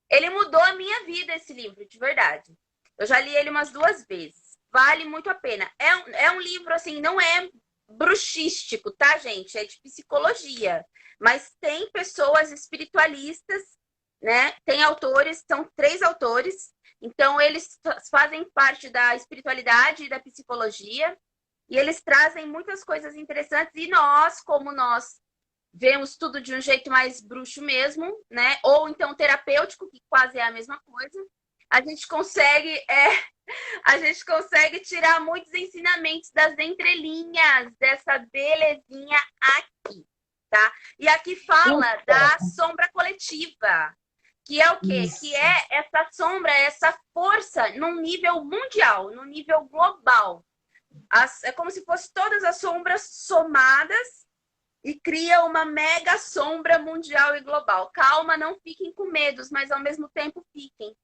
Ele mudou a minha vida, esse livro, de verdade. Eu já li ele umas 2 vezes. Vale muito a pena. É um livro, assim, não é bruxístico, tá, gente? É de psicologia. Mas tem pessoas espiritualistas, né? Tem autores, são 3 autores. Então, eles fazem parte da espiritualidade e da psicologia. E eles trazem muitas coisas interessantes. E nós, como nós vemos tudo de um jeito mais bruxo mesmo, né? Ou então terapêutico, que quase é a mesma coisa. A gente consegue, a gente consegue tirar muitos ensinamentos das entrelinhas dessa belezinha aqui, tá? E aqui fala Então, da sombra coletiva, que é o quê? Que isso. é essa sombra, essa força num nível mundial, num nível global. É como se fosse todas as sombras somadas e cria uma mega sombra mundial e global. Calma, não fiquem com medos, mas ao mesmo tempo fiquem.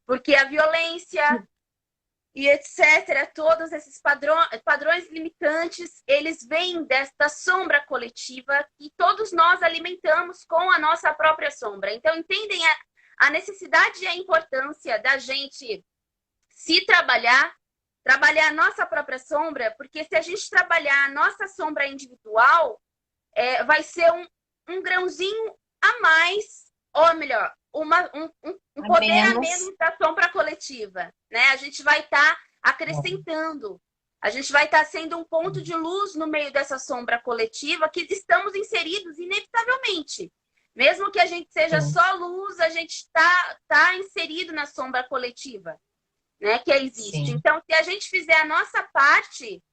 Porque a violência e etc., todos esses padrões limitantes, eles vêm desta sombra coletiva que todos nós alimentamos com a nossa própria sombra. Então, entendem a necessidade e a importância da gente se trabalhar a nossa própria sombra, porque se a gente trabalhar a nossa sombra individual, vai ser um grãozinho a mais, ou melhor, um A poder a menos. menos da sombra coletiva, né? A gente vai estar acrescentando, a gente vai estar sendo um ponto de luz no meio dessa sombra coletiva que estamos inseridos inevitavelmente. Mesmo que a gente seja Sim, só luz, a gente está inserido na sombra coletiva, né? Que existe. sim. Então, se a gente fizer a nossa parte,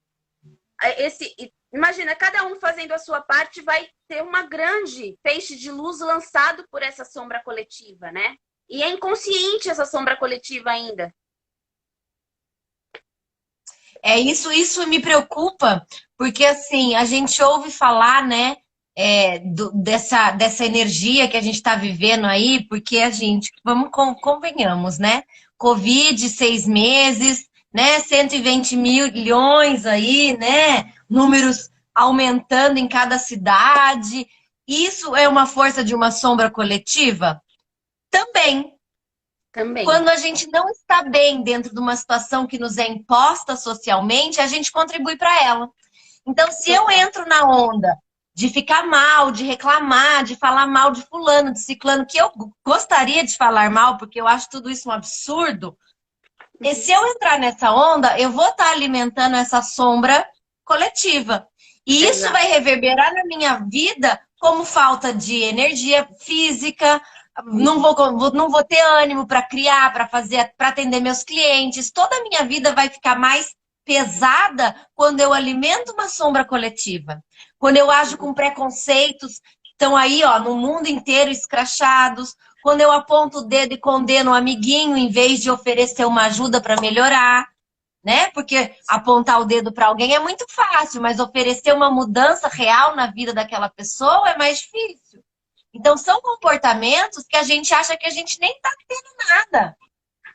imagina, cada um fazendo a sua parte vai ter uma grande feixe de luz lançado por essa sombra coletiva, né? E é inconsciente essa sombra coletiva ainda. Isso me preocupa, porque assim, a gente ouve falar, né, dessa energia que a gente está vivendo aí, porque a gente, convenhamos, né? Covid, 6 meses, né? 120 milhões aí, né? Números aumentando em cada cidade. Isso é uma força de uma sombra coletiva? Também. Também. Quando a gente não está bem dentro de uma situação que nos é imposta socialmente, a gente contribui para ela. Então, se eu Total. entro na onda de ficar mal, de reclamar, de falar mal de fulano, de ciclano, que eu gostaria de falar mal, porque eu acho tudo isso um absurdo, e se eu entrar nessa onda, eu vou estar alimentando essa sombra coletiva. E isso Exato. vai reverberar na minha vida como falta de energia física, não vou ter ânimo para criar, para fazer, para atender meus clientes. Toda a minha vida vai ficar mais pesada quando eu alimento uma sombra coletiva. Quando eu ajo com preconceitos, estão aí, ó, no mundo inteiro escrachados. Quando eu aponto o dedo e condeno um amiguinho em vez de oferecer uma ajuda para melhorar, né? Porque apontar o dedo para alguém é muito fácil, mas oferecer uma mudança real na vida daquela pessoa é mais difícil. Então, são comportamentos que a gente acha que a gente nem está tendo nada,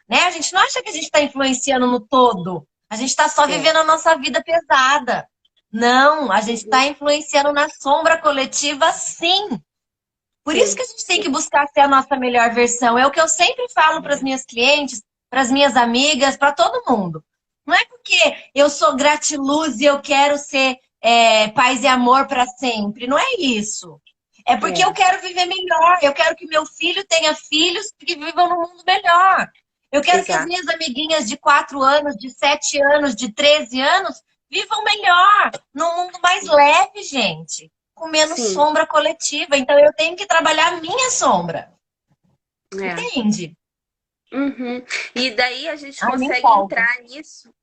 né? A gente não acha que a gente está influenciando no todo. A gente está só vivendo a nossa vida pesada. Não, a gente está influenciando na sombra coletiva, sim. Por isso que a gente tem que buscar ser a nossa melhor versão. É o que eu sempre falo para as minhas clientes, para as minhas amigas, para todo mundo. Não é porque eu sou gratiluz e eu quero ser paz e amor para sempre. Não é isso. É porque eu quero viver melhor. Eu quero que meu filho tenha filhos que vivam num mundo melhor. Eu quero que as minhas amiguinhas de 4 anos, de 7 anos, de 13 anos vivam melhor, num mundo mais leve, gente. Com menos sombra coletiva. Então eu tenho que trabalhar a minha sombra. Entende? Uhum. E daí a gente consegue entrar nisso.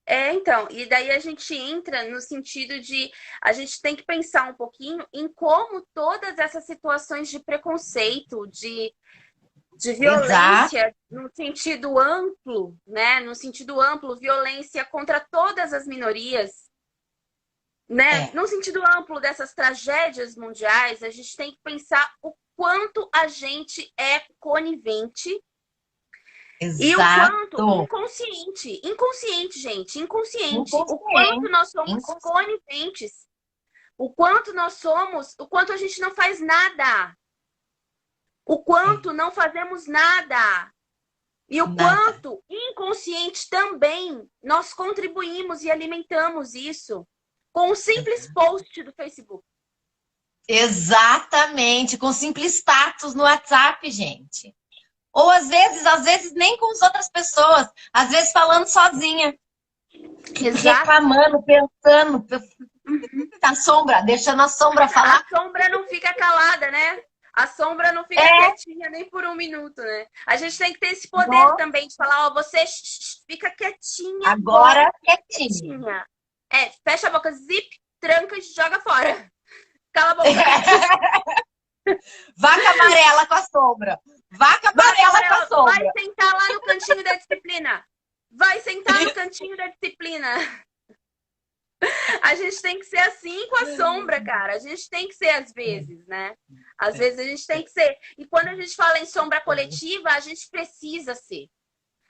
Então, e daí a gente entra no sentido de a gente tem que pensar um pouquinho em como todas essas situações de preconceito, de violência, no sentido amplo, né? No sentido amplo, violência contra todas as minorias, né? No sentido amplo dessas tragédias mundiais, a gente tem que pensar o quanto a gente é conivente. E o quanto inconsciente, gente, inconsciente. O quanto nós somos coniventes. O quanto a gente não faz nada. O quanto não fazemos nada. E o quanto inconsciente também nós contribuímos e alimentamos isso com um simples post do Facebook. Exatamente, com simples status no WhatsApp, gente. Ou às vezes nem com as outras pessoas, às vezes falando sozinha. Reclamando, pensando. A sombra, deixando a sombra falar. A sombra não fica calada, né? A sombra não fica quietinha nem por um minuto, né? A gente tem que ter esse poder também de falar, ó, você fica quietinha. Agora quietinha. Fecha a boca, zip, tranca e joga fora. Cala a boca. Vaca amarela com a sombra. Vaca amarela com a sombra. Vai sentar lá no cantinho da disciplina. Vai sentar no cantinho da disciplina. A gente tem que ser assim com a sombra, cara. A gente tem que ser às vezes, né? Às vezes a gente tem que ser. E quando a gente fala em sombra coletiva, a gente precisa ser.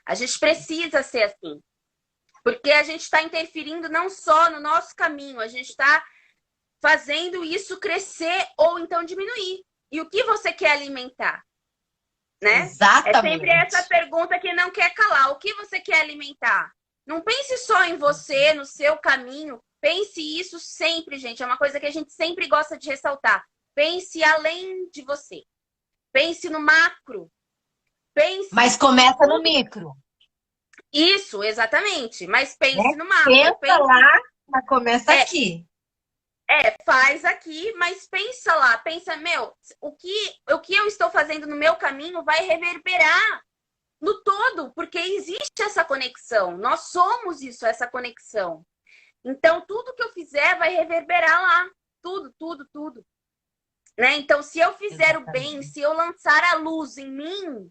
A gente precisa ser assim. Porque a gente está interferindo não só no nosso caminho, a gente está fazendo isso crescer ou então diminuir. E o que você quer alimentar? Né? Exatamente. É sempre essa pergunta que não quer calar. O que você quer alimentar? Não pense só em você, no seu caminho. Pense isso sempre, gente. É uma coisa que a gente sempre gosta de ressaltar. Pense além de você. Pense no macro. Pense... Mas começa no micro. Isso, exatamente. Mas pense no macro. Pensa lá, mas começa aqui. Faz aqui, mas pensa lá. Pensa, o que eu estou fazendo no meu caminho vai reverberar no todo, porque existe essa conexão. Nós somos isso, essa conexão. Então, tudo que eu fizer vai reverberar lá. Tudo, tudo, tudo. Né? Então, se eu fizer o bem, se eu lançar a luz em mim,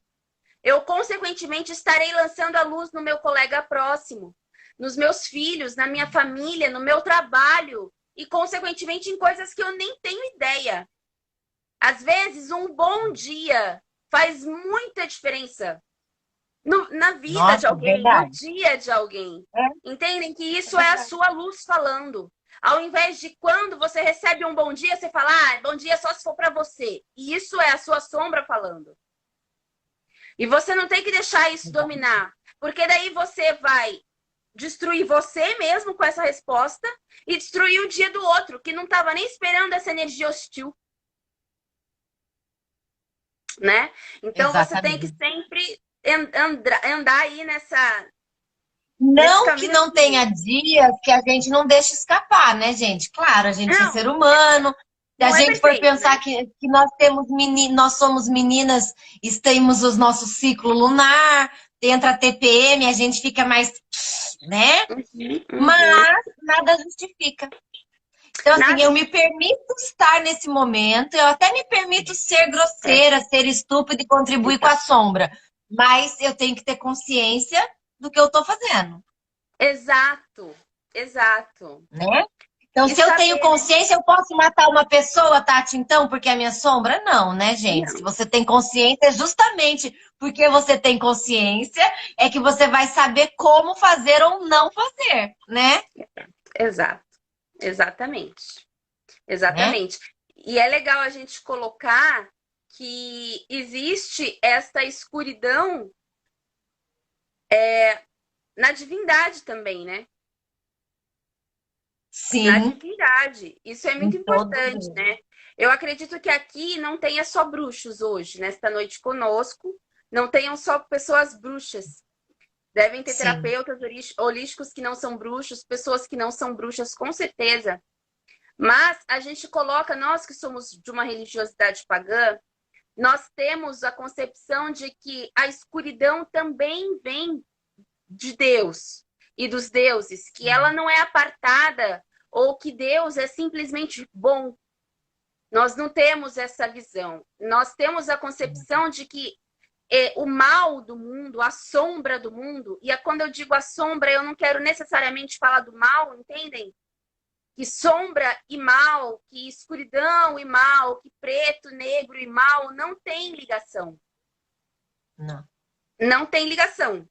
eu, consequentemente, estarei lançando a luz no meu colega próximo, nos meus filhos, na minha família, no meu trabalho e, consequentemente, em coisas que eu nem tenho ideia. Às vezes, um bom dia faz muita diferença na vida de alguém, no dia de alguém. Entendem que isso é a sua luz falando. Ao invés de quando você recebe um bom dia, você fala, bom dia só se for para você. E isso é a sua sombra falando. E você não tem que deixar isso dominar. Porque daí você vai destruir você mesmo com essa resposta e destruir o dia do outro, que não estava nem esperando essa energia hostil. Né? Então, você tem que sempre andar aí Nesse Não que caminho não tenha dias que a gente não deixa escapar, né, gente? Claro, a gente é não, ser humano. Se a não é gente for perfeito, pensar né? que nós temos nós somos meninas, temos o nosso ciclo lunar, entra a TPM, a gente fica mais, né? Uhum, uhum. Mas nada justifica. Então, assim, Nada. eu me permito estar nesse momento, eu até me permito ser É, grosseira, ser estúpida e contribuir com a sombra. Mas eu tenho que ter consciência do que eu tô fazendo, exato, exato. né? Então, E se eu tenho saber, né? consciência, eu posso matar uma pessoa, Tati, então, porque é minha sombra? Não, né, gente? Se Não, você tem consciência, justamente porque você tem consciência, é que você vai saber como fazer ou não fazer, né? exato, exatamente, Né? exatamente. E é legal a gente colocar que existe esta escuridão na divindade também, né? Na Sim, divindade. Isso é em muito todo importante, mundo. né? Eu acredito que aqui não tenha só bruxos hoje, nesta noite conosco, não tenham só pessoas bruxas. Devem ter Sim. terapeutas holísticos que não são bruxos, pessoas que não são bruxas, com certeza. Mas a gente coloca, nós que somos de uma religiosidade pagã, nós temos a concepção de que a escuridão também vem de Deus e dos deuses, que ela não é apartada ou que Deus é simplesmente bom. Nós não temos essa visão. Nós temos a concepção de que o mal do mundo, a sombra do mundo, e quando eu digo a sombra, eu não quero necessariamente falar do mal, entendem? Que sombra e mal, que escuridão e mal, que preto, negro e mal não tem ligação. Não. Não tem ligação.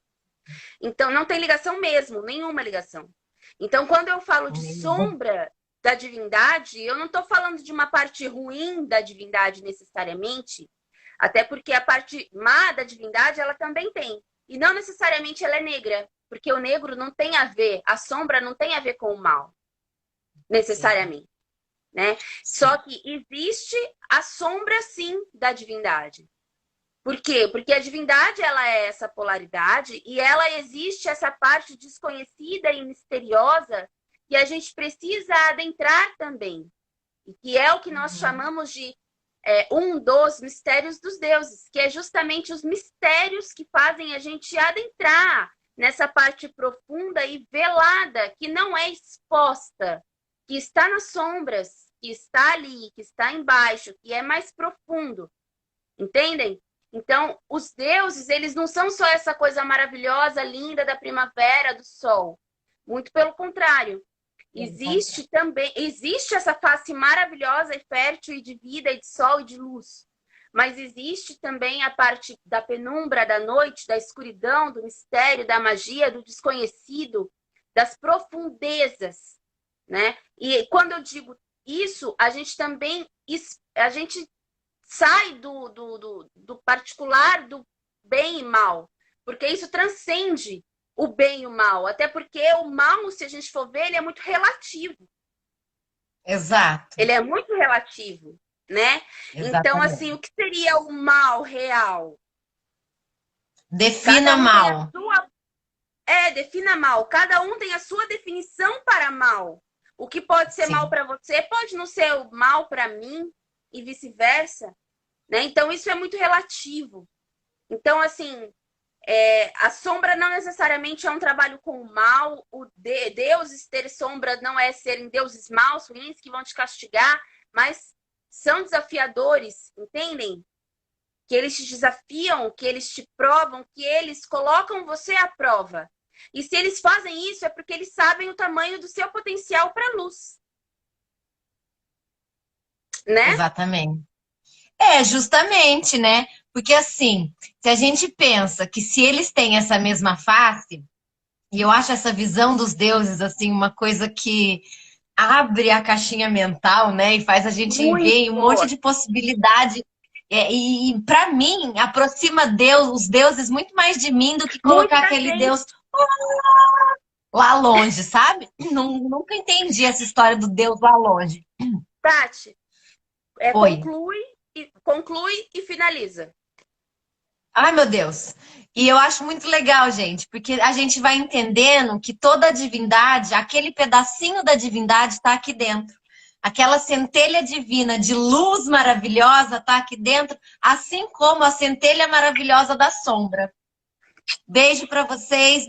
Então, não tem ligação mesmo, nenhuma ligação. Então, quando eu falo de sombra da divindade, eu não estou falando de uma parte ruim da divindade necessariamente, até porque a parte má da divindade ela também tem. E não necessariamente ela é negra, porque o negro não tem a ver, a sombra não tem a ver com o mal, Sim, necessariamente, né? Só sim. que existe a sombra sim da divindade. Por quê? Porque a divindade ela é essa polaridade e ela existe essa parte desconhecida e misteriosa que a gente precisa adentrar também. E que é o que nós Uhum. chamamos de um dos mistérios dos deuses, que é justamente os mistérios que fazem a gente adentrar nessa parte profunda e velada, que não é exposta, que está nas sombras, que está ali, que está embaixo, que é mais profundo. Entendem? Então, os deuses, eles não são só essa coisa maravilhosa, linda da primavera, do sol. Muito pelo contrário. Pelo contrário. Existe essa face maravilhosa e fértil e de vida e de sol e de luz. Mas existe também a parte da penumbra, da noite, da escuridão, do mistério, da magia, do desconhecido, das profundezas, né? E quando eu digo isso, a gente também a gente sai do particular do bem e mal, porque isso transcende o bem e o mal, até porque o mal, se a gente for ver, ele é muito relativo. Exato, Ele é muito relativo, né? Então, assim, o exatamente. que seria o mal real? Defina Cada um tem a mal. sua. Defina mal. Cada um tem a sua definição para mal. O que pode ser mal Sim, para você pode não ser o mal para mim e vice-versa, né? Então, isso é muito relativo. Então, assim, a sombra não necessariamente é um trabalho com o mal. Deuses ter sombra não é serem deuses maus, ruins, que vão te castigar, mas são desafiadores, entendem? Que eles te desafiam, que eles te provam, que eles colocam você à prova. E se eles fazem isso, é porque eles sabem o tamanho do seu potencial para a luz, né? exatamente. É, justamente, né? Porque assim, se a gente pensa que se eles têm essa mesma face, e eu acho essa visão dos deuses assim uma coisa que abre a caixinha mental, né, e faz a gente ver um monte Muito. de possibilidade. E para mim, aproxima Deus, os deuses muito mais de mim do que Muito colocar da aquele gente. Deus lá longe, sabe? Nunca entendi essa história do Deus lá longe. Tati, Oi. conclui e finaliza. Ai, meu Deus. E eu acho muito legal, gente, porque a gente vai entendendo que toda a divindade, aquele pedacinho da divindade está aqui dentro. Aquela centelha divina de luz maravilhosa está aqui dentro, assim como a centelha maravilhosa da sombra. Beijo para vocês.